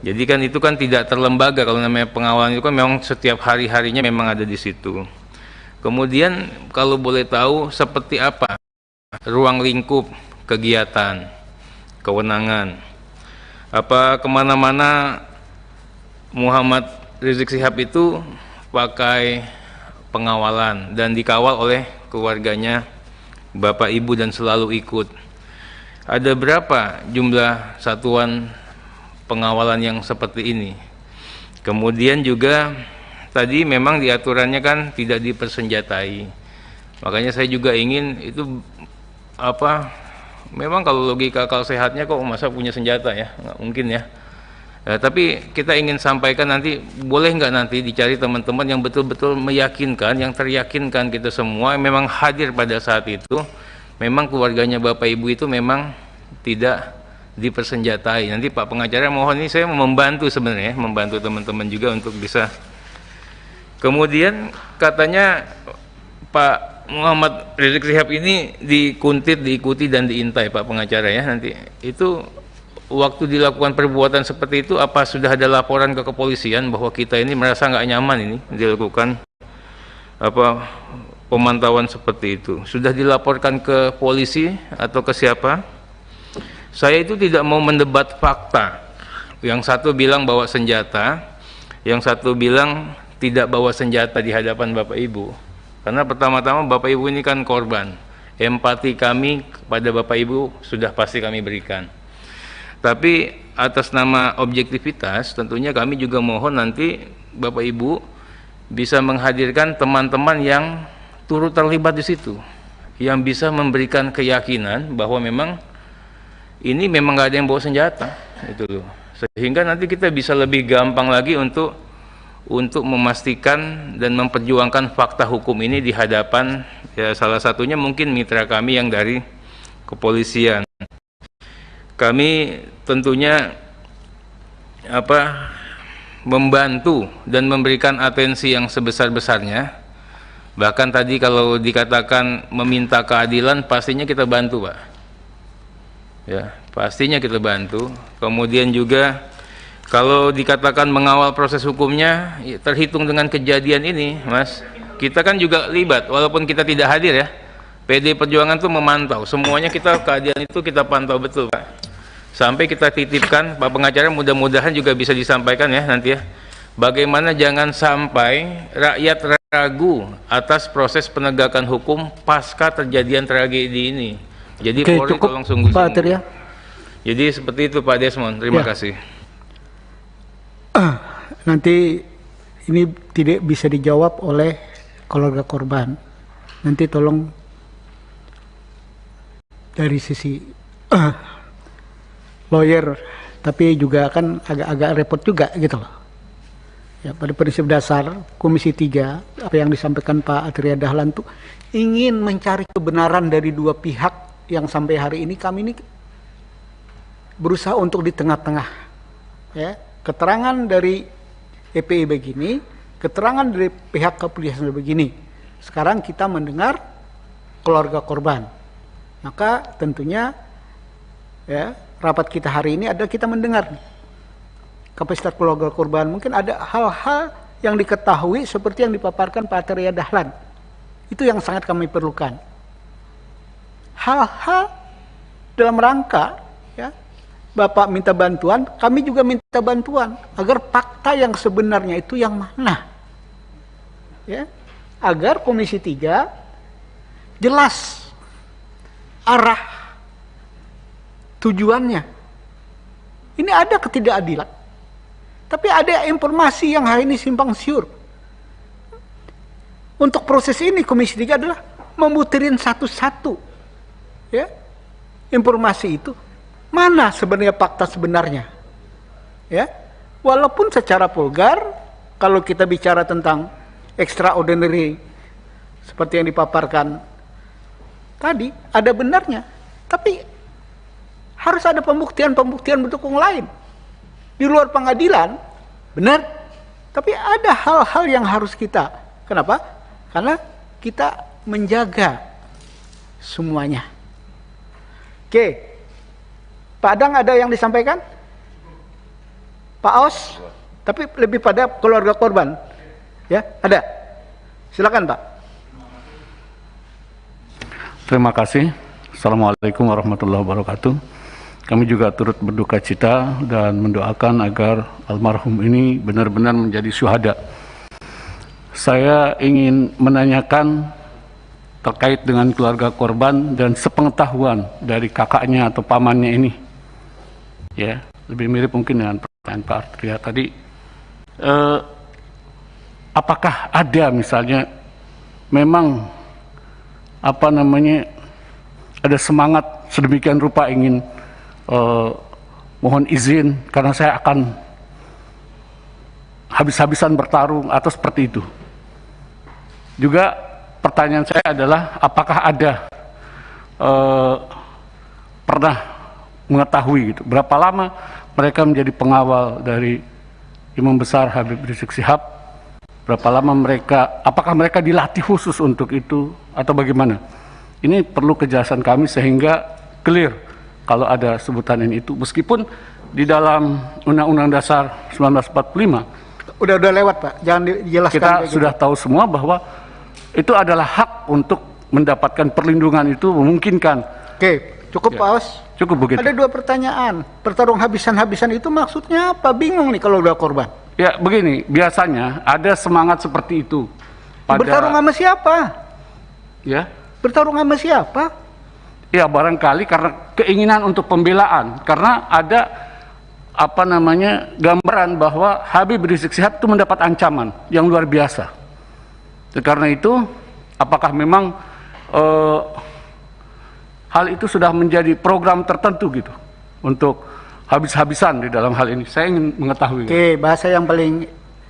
jadi kan itu kan tidak terlembaga. Kalau namanya pengawalan itu kan memang setiap hari-harinya memang ada di situ. Kemudian kalau boleh tahu seperti apa ruang lingkup kegiatan, kewenangan, kemana-mana Muhammad Rizik Syihab itu pakai pengawalan dan dikawal oleh keluarganya Bapak Ibu dan selalu ikut. Ada berapa jumlah satuan pengawalan yang seperti ini? Kemudian juga tadi memang diaturannya kan tidak dipersenjatai. Makanya saya juga ingin itu memang kalau logika akal sehatnya kok masa punya senjata, ya, nggak mungkin, ya. Tapi kita ingin sampaikan nanti, boleh nggak nanti dicari teman-teman yang betul-betul meyakinkan, yang teryakinkan kita semua memang hadir pada saat itu, memang keluarganya Bapak Ibu itu memang tidak dipersenjatai. Nanti Pak Pengacara mohon, ini saya membantu sebenarnya, membantu teman-teman juga untuk bisa. Kemudian katanya Pak Muhammad Rizik Syihab ini dikuntit, diikuti dan diintai, Pak Pengacara, ya. Nanti itu waktu dilakukan perbuatan seperti itu, apa sudah ada laporan ke kepolisian bahwa kita ini merasa nggak nyaman ini dilakukan pemantauan seperti itu? Sudah dilaporkan ke polisi atau ke siapa? Saya itu tidak mau mendebat fakta. Yang satu bilang bawa senjata, yang satu bilang tidak bawa senjata di hadapan Bapak Ibu. Karena pertama-tama Bapak Ibu ini kan korban. Empati kami kepada Bapak Ibu sudah pasti kami berikan. Tapi atas nama objektivitas tentunya kami juga mohon nanti Bapak Ibu bisa menghadirkan teman-teman yang turut terlibat di situ, yang bisa memberikan keyakinan bahwa memang ini memang nggak ada yang bawa senjata, itu loh. Sehingga nanti kita bisa lebih gampang lagi untuk untuk memastikan dan memperjuangkan fakta hukum ini di hadapan, ya, salah satunya mungkin mitra kami yang dari kepolisian. Kami tentunya membantu dan memberikan atensi yang sebesar-besarnya. Bahkan tadi kalau dikatakan meminta keadilan, pastinya kita bantu, Pak. Ya, pastinya kita bantu. Kemudian juga kalau dikatakan mengawal proses hukumnya, ya, terhitung dengan kejadian ini, Mas, kita kan juga libat, walaupun kita tidak hadir ya. PD Perjuangan tuh memantau, semuanya keadilan itu kita pantau betul, Pak. Sampai kita titipkan, Pak Pengacara, mudah-mudahan juga bisa disampaikan ya nanti ya. Bagaimana jangan sampai rakyat ragu atas proses penegakan hukum pasca terjadian tragedi ini. Jadi Polri tolong sungguh-sungguh. Jadi seperti itu Pak Desmond, terima kasih. Nanti ini tidak bisa dijawab oleh keluarga korban. Nanti tolong dari sisi lawyer, tapi juga kan agak-agak repot juga gitu loh. Ya, pada prinsip dasar Komisi 3 apa yang disampaikan Pak Atria Dahlan tuh ingin mencari kebenaran dari dua pihak yang sampai hari ini kami ini berusaha untuk di tengah-tengah. Ya, keterangan dari EPI begini, keterangan dari pihak kepolisian begini. Sekarang kita mendengar keluarga korban. Maka tentunya ya, rapat kita hari ini adalah kita mendengar kapasitas keluarga korban. Mungkin ada hal-hal yang diketahui seperti yang dipaparkan Pak Atria Dahlan. Itu yang sangat kami perlukan. Hal-hal dalam rangka ya, Bapak minta bantuan, kami juga minta bantuan agar fakta yang sebenarnya itu yang mana. Ya, agar Komisi 3 jelas arah tujuannya. Ini ada ketidakadilan. Tapi ada informasi yang hari ini simpang siur. Untuk proses ini Komisi 3 adalah memutirin satu-satu. Ya, informasi itu mana sebenarnya fakta sebenarnya. Ya, walaupun secara vulgar kalau kita bicara tentang extraordinary seperti yang dipaparkan tadi ada benarnya, tapi harus ada pembuktian-pembuktian mendukung lain. Di luar pengadilan, benar, tapi ada hal-hal yang harus kita. Kenapa? Karena kita menjaga semuanya. Oke, Pak Adang ada yang disampaikan? Pak Os, tapi lebih pada keluarga korban. Ya, ada. Silakan Pak. Terima kasih. Assalamualaikum warahmatullahi wabarakatuh. Kami juga turut berduka cita dan mendoakan agar almarhum ini benar-benar menjadi syuhada. Saya ingin menanyakan terkait dengan keluarga korban dan sepengetahuan dari kakaknya atau pamannya ini. Ya, lebih mirip mungkin dengan pertanyaan Pak Atria tadi. Apakah ada misalnya memang ada semangat sedemikian rupa ingin mohon izin karena saya akan habis-habisan bertarung atau seperti itu. Juga pertanyaan saya adalah apakah ada pernah mengetahui gitu berapa lama mereka menjadi pengawal dari Imam Besar Habib Rizik Syihab, berapa lama apakah mereka dilatih khusus untuk itu atau bagaimana? Ini perlu kejelasan kami sehingga clear kalau ada sebutan ini itu, meskipun di dalam Undang-Undang Dasar 1945 udah lewat Pak, jangan dijelaskan. Kita sudah tahu semua bahwa itu adalah hak untuk mendapatkan perlindungan, itu memungkinkan. Oke, cukup ya, Pak Os. Cukup begitu. Ada dua pertanyaan. Pertarung habisan-habisan itu maksudnya apa? Bingung nih kalau udah korban. Ya begini, biasanya ada semangat seperti itu. Bertarung sama siapa? Ya. Bertarung sama siapa? Ya barangkali karena keinginan untuk pembelaan, karena ada gambaran bahwa Habib Rizik Syihab itu mendapat ancaman yang luar biasa. Karena itu apakah memang hal itu sudah menjadi program tertentu gitu untuk habis-habisan di dalam hal ini? Saya ingin mengetahui. Oke, bahasa yang paling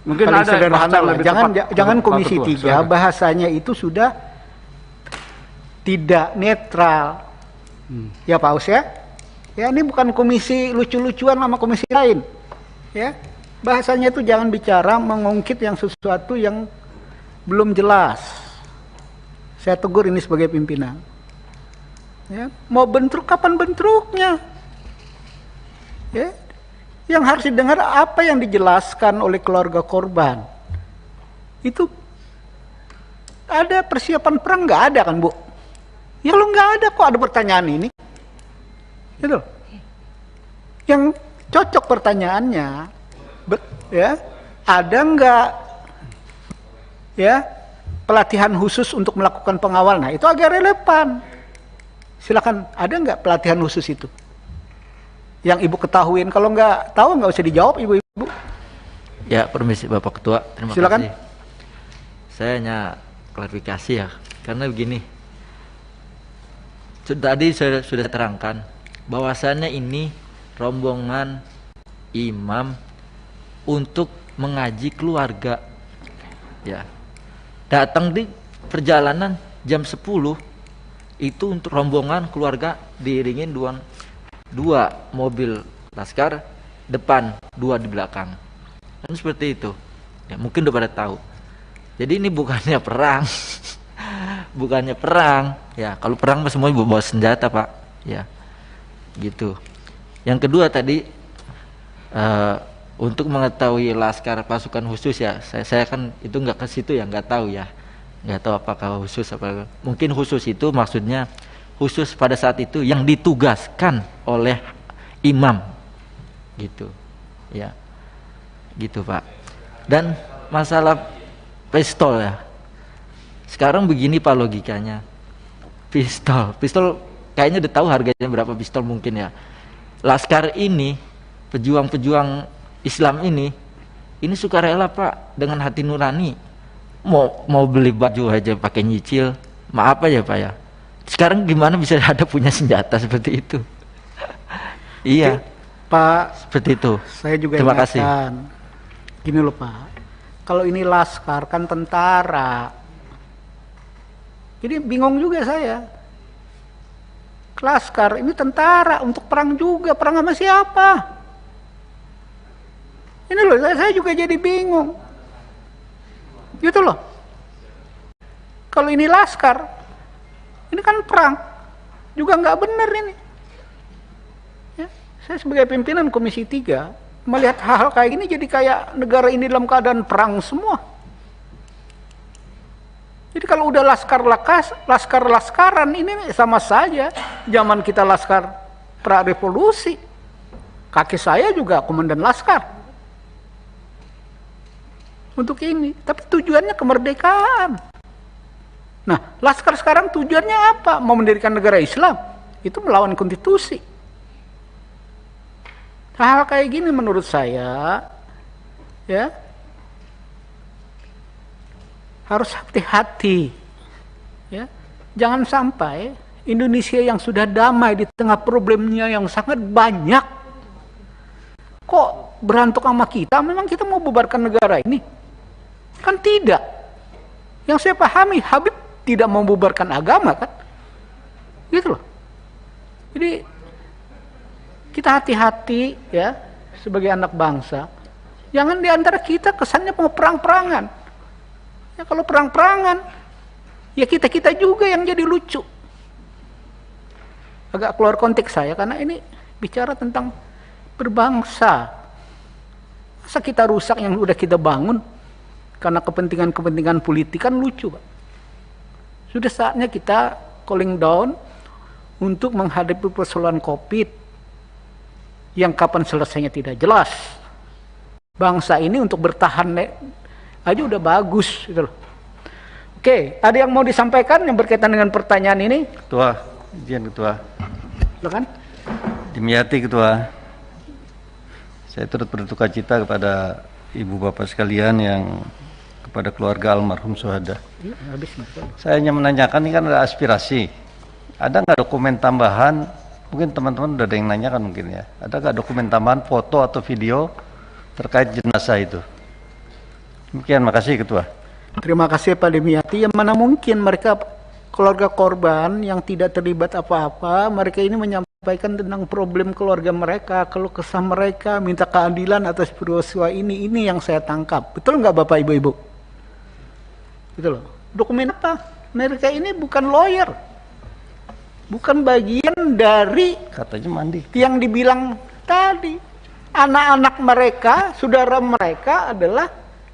Mungkin paling ada sederhana bahasa lebih jangan tepat. jangan Pak Komisi Ketua, 3 silakan. bahasanya itu sudah tidak netral. Ya Pak Aus ya. Ya ini bukan komisi lucu-lucuan sama komisi lain. Ya. Bahasanya itu jangan bicara mengungkit yang sesuatu yang belum jelas. Saya tegur ini sebagai pimpinan. Ya, mau bentrok kapan bentroknya? Ya. Yang harus didengar apa yang dijelaskan oleh keluarga korban. Itu ada persiapan perang nggak ada kan Bu? Ya lo nggak ada kok ada pertanyaan ini. Gitu. Yang cocok pertanyaannya, ya ada nggak ya pelatihan khusus untuk melakukan pengawal? Nah itu agak relevan. Silakan, ada nggak pelatihan khusus itu? Yang Ibu ketahuin, kalau nggak tahu nggak usah dijawab Ibu-ibu. Ya, permisi Bapak Ketua, terima Silakan. kasih. Saya hanya klarifikasi ya, karena begini. Tadi saya sudah terangkan bahwasannya ini rombongan imam untuk mengaji keluarga. Ya. Datang di perjalanan jam 10 itu untuk rombongan keluarga diiringin dua mobil laskar depan, 2 di belakang. Kan seperti itu. Ya, mungkin udah pada tahu. Jadi ini bukannya perang. Bukannya perang. Ya, kalau perang semua bawa senjata, Pak. Ya. Gitu. Yang kedua tadi untuk mengetahui laskar pasukan khusus ya, saya kan itu nggak ke situ ya, nggak tahu ya. Nggak tahu apakah khusus apa. Mungkin khusus itu maksudnya khusus pada saat itu yang ditugaskan oleh imam. Gitu. Ya. Gitu, Pak. Dan masalah pistol ya. Sekarang begini Pak logikanya. Pistol kayaknya udah tahu harganya berapa pistol mungkin ya. Laskar ini, pejuang-pejuang Islam ini sukarela Pak, dengan hati nurani. Mau beli baju aja pakai nyicil. Maaf ya Pak ya. Sekarang gimana bisa ada punya senjata seperti itu? Iya. Pak, seperti itu. Saya juga Terima kasih. Gini loh Pak. Kalau ini laskar kan tentara. Jadi bingung juga saya. Laskar ini tentara untuk perang juga, perang sama siapa? Ini loh, saya juga jadi bingung. Gitu loh. Kalau ini laskar, ini kan perang, juga nggak benar ini. Ya, saya sebagai pimpinan Komisi 3 melihat hal-hal kayak gini jadi kayak negara ini dalam keadaan perang semua. Jadi kalau udah laskar-laskaran ini sama saja. Zaman kita laskar pra-revolusi. Kaki saya juga komandan laskar. Untuk ini. Tapi tujuannya kemerdekaan. Nah, laskar sekarang tujuannya apa? Mau mendirikan negara Islam. Itu melawan konstitusi. Hal-hal kayak gini menurut saya, ya, harus hati-hati, ya. Jangan sampai Indonesia yang sudah damai di tengah problemnya yang sangat banyak, kok berantuk sama kita. Memang kita mau bubarkan negara ini? Kan tidak. Yang saya pahami, Habib tidak mau bubarkan agama kan, gitu loh. Jadi kita hati-hati ya sebagai anak bangsa. Jangan diantara kita kesannya mau perang-perangan. Ya kalau perang-perangan, ya kita-kita juga yang jadi lucu. Agak keluar konteks saya, karena ini bicara tentang berbangsa. Masa kita rusak yang udah kita bangun, karena kepentingan-kepentingan politik kan lucu, Pak. Sudah saatnya kita cooling down untuk menghadapi persoalan COVID, yang kapan selesainya tidak jelas. Bangsa ini untuk bertahan aja udah bagus gitu loh. Oke, ada yang mau disampaikan yang berkaitan dengan pertanyaan ini? Ketua, izin Ketua. Silakan. Dimyati Ketua. Saya turut berduka cita kepada Ibu Bapak sekalian yang kepada keluarga almarhum syuhada. Saya hanya menanyakan, ini kan ada aspirasi. Ada nggak dokumen tambahan? Mungkin teman-teman udah ada yang nanyakan mungkin ya. Ada nggak dokumen tambahan foto atau video terkait jenazah itu? Demikian, makasih Ketua. Terima kasih Pak Demiati. Yang mana mungkin mereka keluarga korban yang tidak terlibat apa-apa, mereka ini menyampaikan tentang problem keluarga mereka, keluh kesah mereka, minta keadilan atas peristiwa ini yang saya tangkap. Betul nggak Bapak Ibu-Ibu? Gitu loh. Dokumen apa? Mereka ini bukan lawyer, bukan bagian dari katanya mandi yang dibilang tadi. Anak-anak mereka, saudara mereka adalah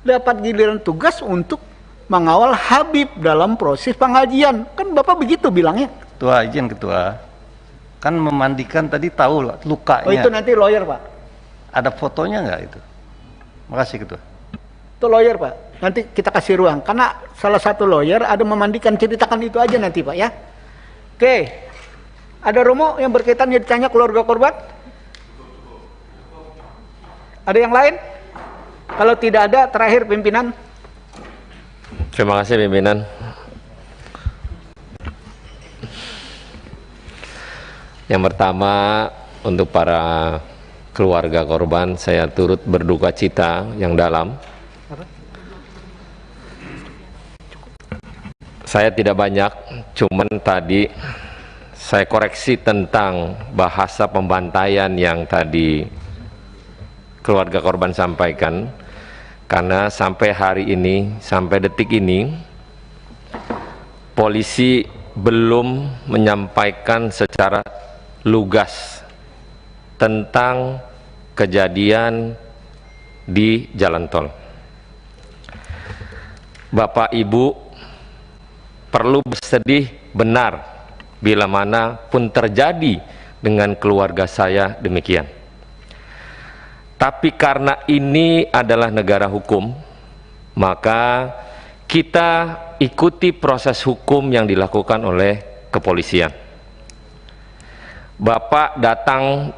dapat giliran tugas untuk mengawal Habib dalam proses pengajian. Kan Bapak begitu bilangnya. Ketua, izin Ketua. Kan memandikan tadi tahu lah lukanya. Oh itu nanti lawyer Pak. Ada fotonya nggak itu? Makasih Ketua. Itu lawyer Pak. Nanti kita kasih ruang. Karena salah satu lawyer ada memandikan, ceritakan itu aja nanti Pak ya. Oke. Ada Romo yang berkaitan yang ditanya keluarga korban? Ada yang lain? Kalau tidak ada, terakhir pimpinan. Terima kasih pimpinan. Yang pertama, untuk para keluarga korban, saya turut berduka cita yang dalam. Saya tidak banyak, cuman tadi saya koreksi tentang bahasa pembantaian yang tadi keluarga korban sampaikan, karena sampai hari ini, sampai detik ini, polisi belum menyampaikan secara lugas tentang kejadian di jalan tol. Bapak Ibu perlu bersedih benar bila mana pun terjadi dengan keluarga saya demikian. Tapi karena ini adalah negara hukum, maka kita ikuti proses hukum yang dilakukan oleh kepolisian. Bapak datang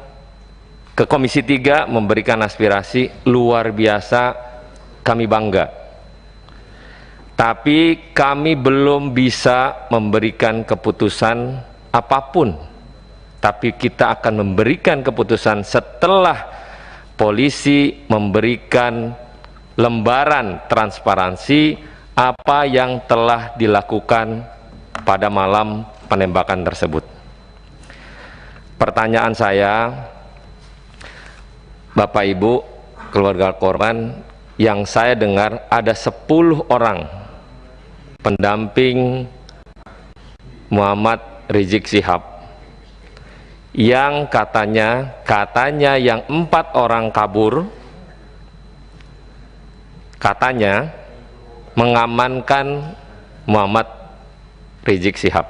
ke Komisi 3 memberikan aspirasi luar biasa, kami bangga. Tapi kami belum bisa memberikan keputusan apapun. Tapi kita akan memberikan keputusan setelah polisi memberikan lembaran transparansi apa yang telah dilakukan pada malam penembakan tersebut. Pertanyaan saya, Bapak Ibu, keluarga korban, yang saya dengar ada 10 orang pendamping Muhammad Rizik Syihab yang katanya yang 4 orang kabur, katanya mengamankan Muhammad Rizik Syihab.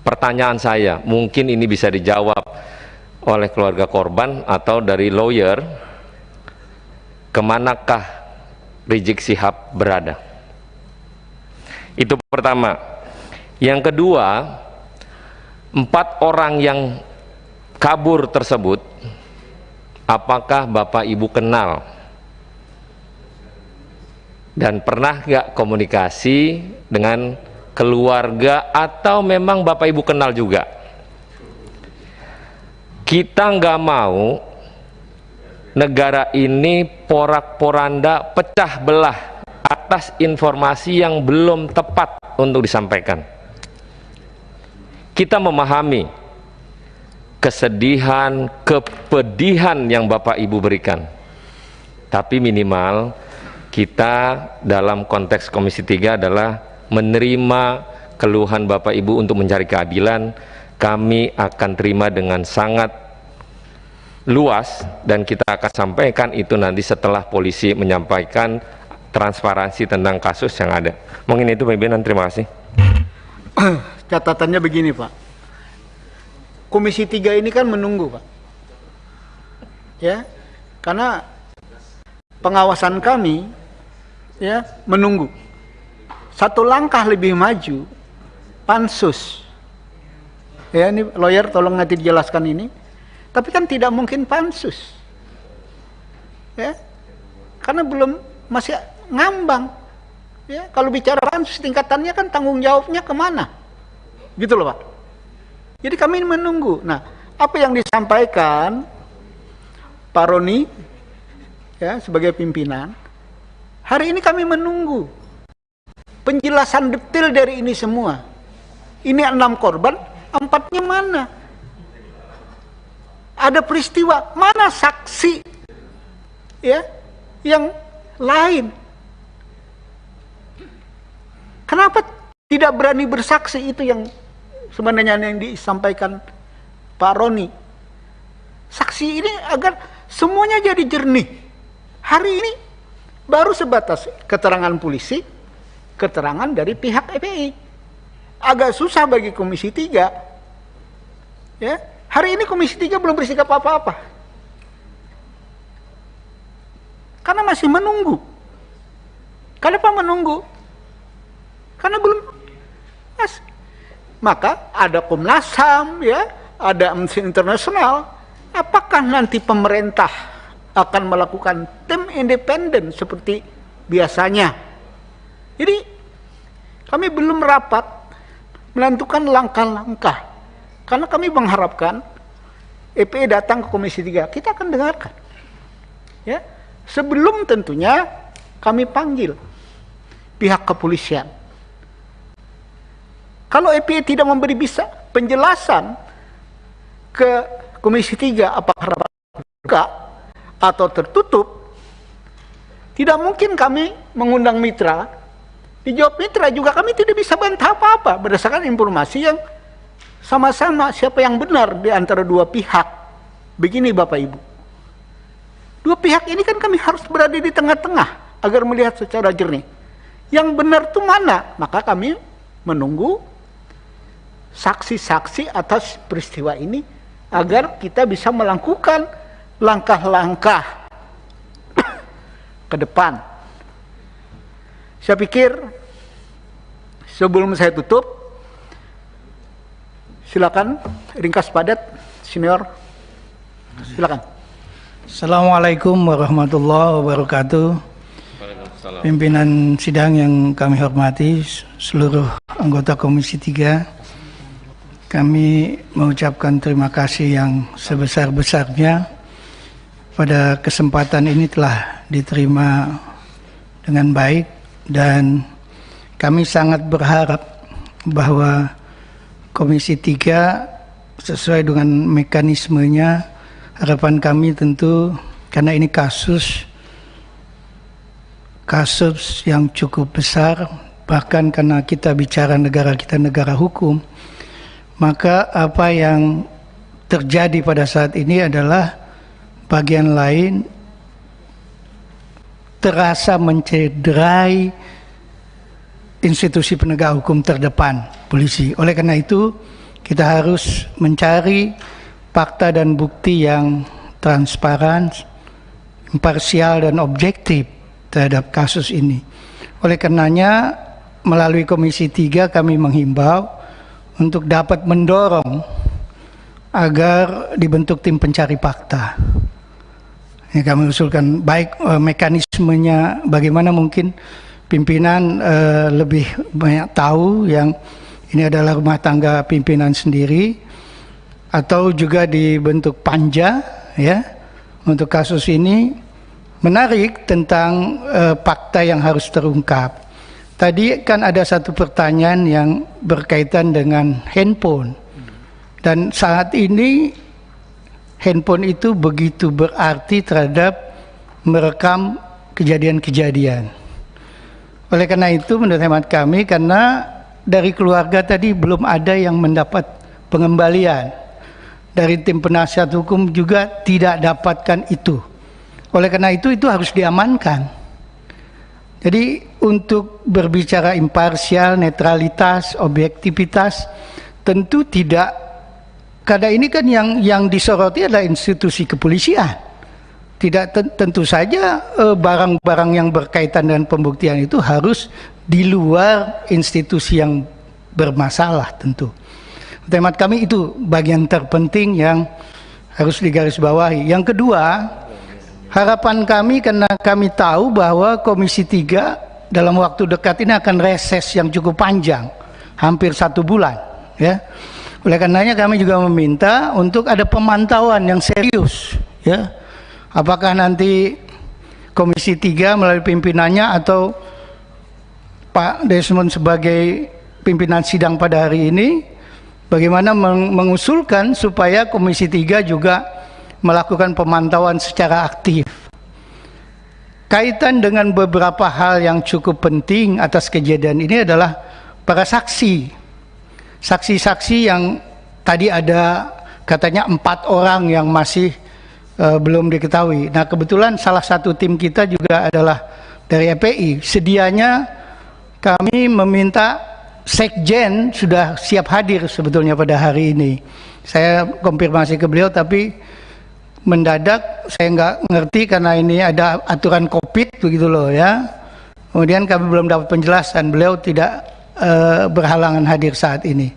Pertanyaan saya, mungkin ini bisa dijawab oleh keluarga korban atau dari lawyer, kemanakah Rizik Syihab berada? Itu pertama. Yang kedua, 4 orang yang kabur tersebut, apakah Bapak Ibu kenal? Dan pernah nggak komunikasi dengan keluarga atau memang Bapak Ibu kenal juga? Kita nggak mau negara ini porak-poranda pecah belah atas informasi yang belum tepat untuk disampaikan. Kita memahami kesedihan, kepedihan yang Bapak Ibu berikan, tapi minimal kita dalam konteks Komisi 3 adalah menerima keluhan Bapak Ibu untuk mencari keadilan. Kami akan terima dengan sangat luas dan kita akan sampaikan itu nanti setelah polisi menyampaikan transparansi tentang kasus yang ada. Mungkin itu pimpinan, terima kasih. Catatannya begini Pak, Komisi 3 ini kan menunggu Pak, ya, karena pengawasan kami ya menunggu. Satu langkah lebih maju, pansus. Ya, ini lawyer tolong nanti dijelaskan ini. Tapi kan tidak mungkin pansus. Ya. Karena belum, masih ngambang. Ya, kalau bicara pansus tingkatannya kan tanggung jawabnya kemana? Gitu loh Pak. Jadi kami menunggu. Nah, apa yang disampaikan Pak Roni ya sebagai pimpinan, Hari ini kami menunggu penjelasan detail dari ini semua. Ini 6 korban, 4-nya mana? Ada peristiwa, mana saksi ya yang lain? Kenapa tidak berani bersaksi? Itu yang sebenarnya yang disampaikan Pak Roni. Saksi ini agar semuanya jadi jernih. Hari ini baru sebatas keterangan polisi, keterangan dari pihak FPI. Agak susah bagi Komisi 3. Ya, hari ini Komisi 3 belum bersikap apa-apa. Karena masih menunggu. Kenapa menunggu? Karena belum. Maka ada Komnas HAM, ya, ada Amnesty International. Apakah nanti pemerintah akan melakukan tim independen seperti biasanya? Jadi kami belum rapat menentukan langkah-langkah, karena kami mengharapkan FPI datang ke Komisi 3, kita akan dengarkan. Ya, sebelum tentunya kami panggil pihak kepolisian. Kalau FPI tidak memberi bisa penjelasan ke Komisi 3 apakah rapat terbuka atau tertutup, tidak mungkin kami mengundang mitra. Dijawab mitra juga kami tidak bisa bantah apa-apa berdasarkan informasi yang sama-sama siapa yang benar di antara dua pihak. Begini Bapak Ibu, dua pihak ini kan kami harus berada di tengah-tengah agar melihat secara jernih yang benar itu mana. Maka kami menunggu saksi-saksi atas peristiwa ini agar kita bisa melakukan langkah-langkah ke depan. Saya pikir sebelum saya tutup, silakan ringkas padat, senior. Silakan. Assalamualaikum warahmatullahi wabarakatuh. Pimpinan sidang yang kami hormati, seluruh anggota Komisi 3, kami mengucapkan terima kasih yang sebesar-besarnya pada kesempatan ini telah diterima dengan baik, dan kami sangat berharap bahwa Komisi 3 sesuai dengan mekanismenya. Harapan kami tentu karena ini kasus yang cukup besar, bahkan karena kita bicara negara kita negara hukum, maka apa yang terjadi pada saat ini adalah bagian lain terasa mencederai institusi penegak hukum terdepan, polisi. Oleh karena itu, kita harus mencari fakta dan bukti yang transparan, imparsial dan objektif terhadap kasus ini. Oleh karenanya, melalui Komisi 3 kami menghimbau untuk dapat mendorong agar dibentuk tim pencari fakta. Ya, kami usulkan baik mekanismenya bagaimana, mungkin pimpinan lebih banyak tahu, yang ini adalah rumah tangga pimpinan sendiri, atau juga dibentuk panja ya untuk kasus ini. Menarik tentang fakta yang harus terungkap. Tadi kan ada satu pertanyaan yang berkaitan dengan handphone, dan saat ini handphone itu begitu berarti terhadap merekam kejadian-kejadian. Oleh karena itu, menurut hemat kami, karena dari keluarga tadi belum ada yang mendapat pengembalian, dari tim penasihat hukum juga tidak dapatkan itu. Oleh karena itu harus diamankan. Jadi untuk berbicara imparsial, netralitas, objektivitas, tentu tidak. Karena ini kan yang disoroti adalah institusi kepolisian. Tidak tentu saja barang-barang yang berkaitan dengan pembuktian itu harus di luar institusi yang bermasalah tentu. Temat kami itu bagian terpenting yang harus digarisbawahi. Yang kedua, harapan kami karena kami tahu bahwa Komisi 3 dalam waktu dekat ini akan reses yang cukup panjang, hampir 1 bulan. Ya. Oleh karenanya kami juga meminta untuk ada pemantauan yang serius. Ya. Apakah nanti Komisi 3 melalui pimpinannya atau Pak Desmond sebagai pimpinan sidang pada hari ini, bagaimana mengusulkan supaya Komisi 3 juga melakukan pemantauan secara aktif. Kaitan dengan beberapa hal yang cukup penting atas kejadian ini adalah para saksi. Saksi-saksi yang tadi ada katanya 4 orang yang masih belum diketahui. Nah, kebetulan salah satu tim kita juga adalah dari EPI. Sedianya kami meminta Sekjen sudah siap hadir sebetulnya pada hari ini. Saya konfirmasi ke beliau, tapi mendadak saya nggak ngerti karena ini ada aturan COVID begitu loh ya. Kemudian kami belum dapat penjelasan, beliau tidak berhalangan hadir saat ini.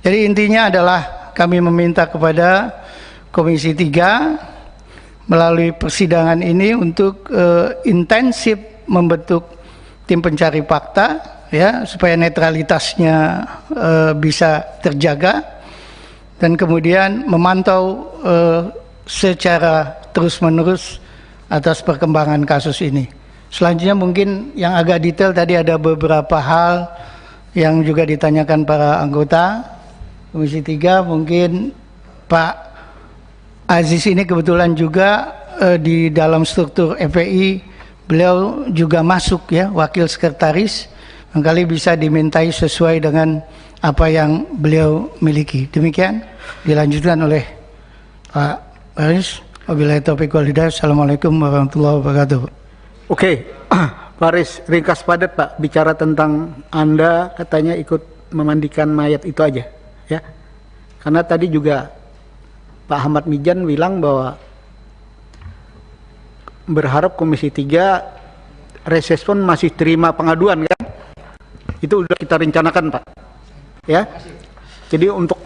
Jadi intinya adalah kami meminta kepada Komisi 3 melalui persidangan ini untuk intensif membentuk tim pencari fakta ya, supaya netralitasnya bisa terjaga, dan kemudian memantau secara terus-menerus atas perkembangan kasus ini. Selanjutnya mungkin yang agak detail tadi ada beberapa hal yang juga ditanyakan para anggota Komisi 3. Mungkin Pak Aziz ini kebetulan juga di dalam struktur FPI beliau juga masuk ya, wakil sekretaris, barangkali bisa dimintai sesuai dengan apa yang beliau miliki. Demikian dilanjutkan oleh Pak Baris. Wabillahi taufiq wal hidayah. Assalamualaikum warahmatullahi wabarakatuh. Oke, Pak Aris, ringkas padat Pak, bicara tentang Anda katanya ikut memandikan mayat itu aja ya. Karena tadi juga Pak Ahmad Mijan bilang bahwa berharap Komisi 3 Resespon masih terima pengaduan kan? Itu sudah kita rencanakan Pak. Ya. Jadi untuk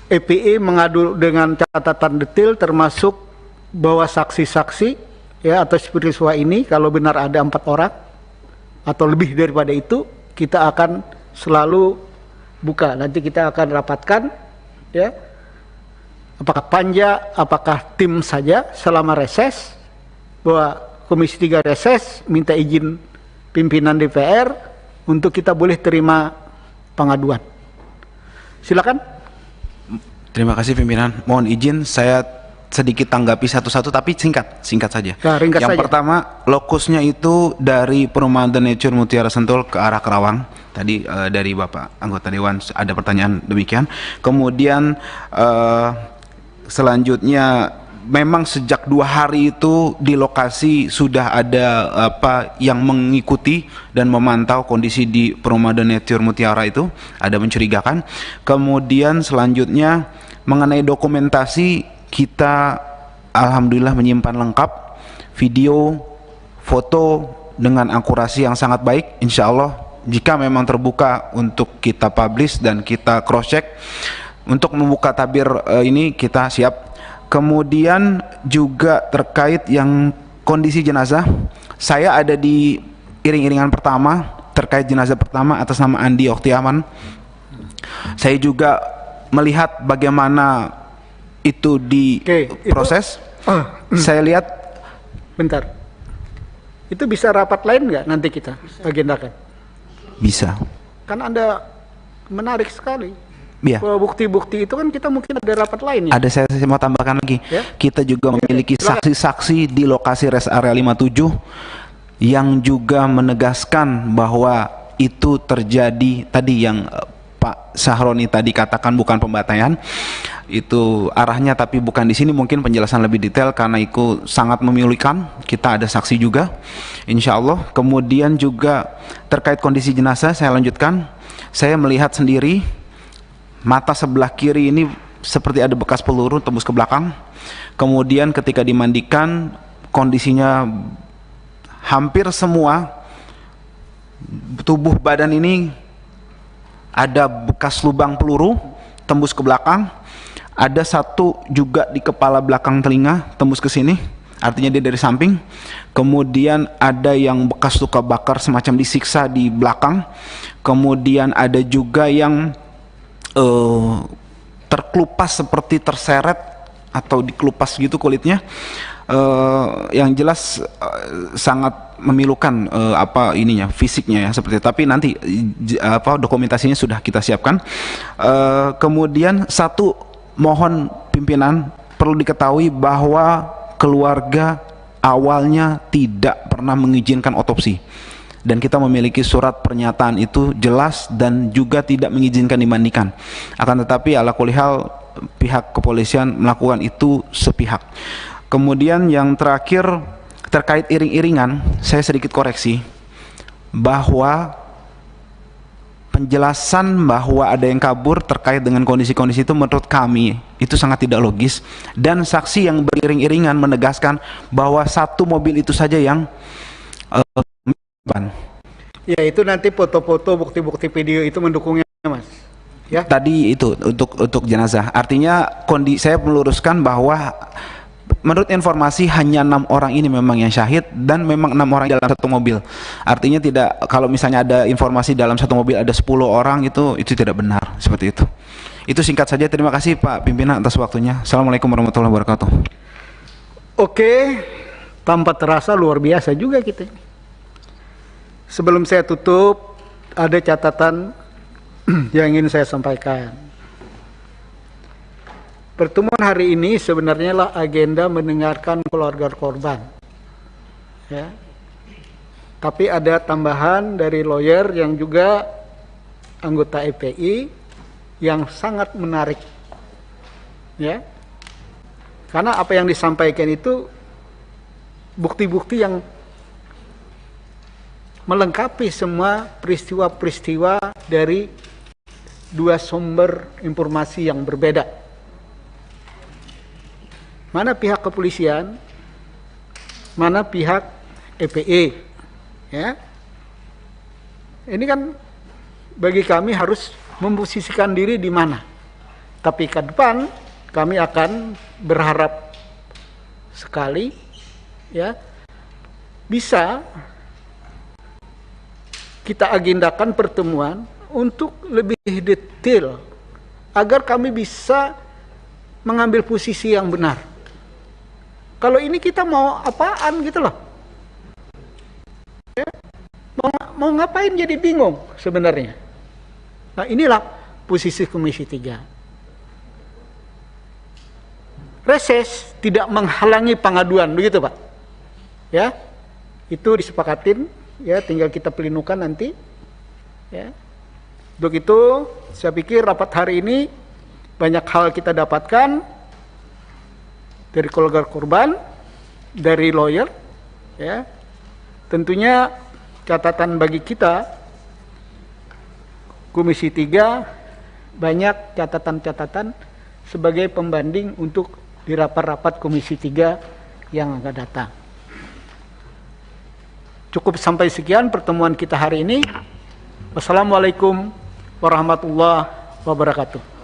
EPE mengadu dengan catatan detail termasuk bahwa saksi-saksi ya atas peristiwa ini kalau benar ada 4 orang atau lebih daripada itu, kita akan selalu buka. Nanti kita akan rapatkan ya. Apakah panja, apakah tim saja selama reses, bahwa Komisi 3 reses, minta izin pimpinan DPR untuk kita boleh terima pengaduan. Silakan. Terima kasih pimpinan. Mohon izin saya sedikit tanggapi satu-satu tapi singkat saja. Nah, ringkas yang saja. pertama, lokusnya itu dari Perumahan The Nature Mutiara Sentul ke arah Kerawang. Tadi dari Bapak anggota Dewan ada pertanyaan demikian. Kemudian selanjutnya memang sejak 2 hari itu di lokasi sudah ada yang mengikuti dan memantau kondisi di Perumahan The Nature Mutiara itu, ada mencurigakan. Kemudian selanjutnya mengenai dokumentasi, kita alhamdulillah menyimpan lengkap video, foto dengan akurasi yang sangat baik. Insya Allah jika memang terbuka untuk kita publish dan kita cross check, untuk membuka tabir ini kita siap. Kemudian juga terkait yang kondisi jenazah, saya ada di iring-iringan pertama terkait jenazah pertama atas nama Andi Oktiaman. Saya juga melihat bagaimana itu diproses. Saya lihat bentar. Itu bisa rapat lain nggak nanti kita agendakan? Bisa. Kan Anda menarik sekali. Iya. Bahwa bukti-bukti itu kan kita mungkin ada rapat lain ya. Ada, saya mau tambahkan lagi. Ya? Kita juga memiliki saksi-saksi di lokasi rest area 57 yang juga menegaskan bahwa itu terjadi tadi yang Pak Sahroni tadi katakan bukan pembantaian. Itu arahnya tapi bukan di sini, mungkin penjelasan lebih detail karena itu sangat memilukan. Kita ada saksi juga, insya Allah. Kemudian juga terkait kondisi jenazah saya lanjutkan. Saya melihat sendiri mata sebelah kiri ini seperti ada bekas peluru tembus ke belakang. Kemudian ketika dimandikan kondisinya hampir semua tubuh badan ini ada bekas lubang peluru tembus ke belakang. Ada satu juga di kepala belakang telinga tembus ke sini, artinya dia dari samping. Kemudian ada yang bekas luka bakar semacam disiksa di belakang. Kemudian ada juga yang terkelupas seperti terseret atau dikelupas gitu kulitnya. yang jelas sangat memilukan fisiknya ya seperti itu. Tapi nanti dokumentasinya sudah kita siapkan. Kemudian satu, mohon pimpinan perlu diketahui bahwa keluarga awalnya tidak pernah mengizinkan otopsi, dan kita memiliki surat pernyataan itu jelas dan juga tidak mengizinkan dimandikan. Akan tetapi ala kulli hal pihak kepolisian melakukan itu sepihak. Kemudian yang terakhir terkait iring-iringan, saya sedikit koreksi bahwa penjelasan bahwa ada yang kabur terkait dengan kondisi-kondisi itu menurut kami itu sangat tidak logis, dan saksi yang beriring-iringan menegaskan bahwa satu mobil itu saja yang ya itu nanti foto-foto bukti-bukti video itu mendukungnya, Mas. Ya. Tadi itu untuk jenazah. Artinya saya meluruskan bahwa menurut informasi hanya 6 orang ini memang yang syahid, dan memang 6 orang dalam satu mobil. Artinya tidak, kalau misalnya ada informasi dalam satu mobil ada 10 orang itu tidak benar seperti itu. Itu singkat saja. Terima kasih Pak Pimpinan atas waktunya. Assalamualaikum warahmatullahi wabarakatuh. Oke, tanpa terasa luar biasa juga kita. Sebelum saya tutup, ada catatan yang ingin saya sampaikan. Pertemuan hari ini sebenarnya lah agenda mendengarkan keluarga korban, ya. Tapi ada tambahan dari lawyer yang juga anggota FPI yang sangat menarik, ya. Karena apa yang disampaikan itu bukti-bukti yang melengkapi semua peristiwa-peristiwa dari dua sumber informasi yang berbeda. Mana pihak kepolisian, mana pihak FPI, ya. Ini kan bagi kami harus memposisikan diri di mana. Tapi ke depan kami akan berharap sekali, ya, bisa kita agendakan pertemuan untuk lebih detail agar kami bisa mengambil posisi yang benar. Kalau ini kita mau apaan gitu loh, ya, mau ngapain jadi bingung sebenarnya. Nah, inilah posisi Komisi 3. Reses tidak menghalangi pengaduan, begitu Pak, ya. Itu disepakatin, ya, tinggal kita pelinukan nanti, ya. Untuk itu saya pikir rapat hari ini banyak hal kita dapatkan dari keluarga korban, dari lawyer, ya. Tentunya catatan bagi kita Komisi 3 banyak catatan-catatan sebagai pembanding untuk di rapat-rapat Komisi 3 yang akan datang. Cukup sampai sekian pertemuan kita hari ini. Wassalamualaikum warahmatullahi wabarakatuh.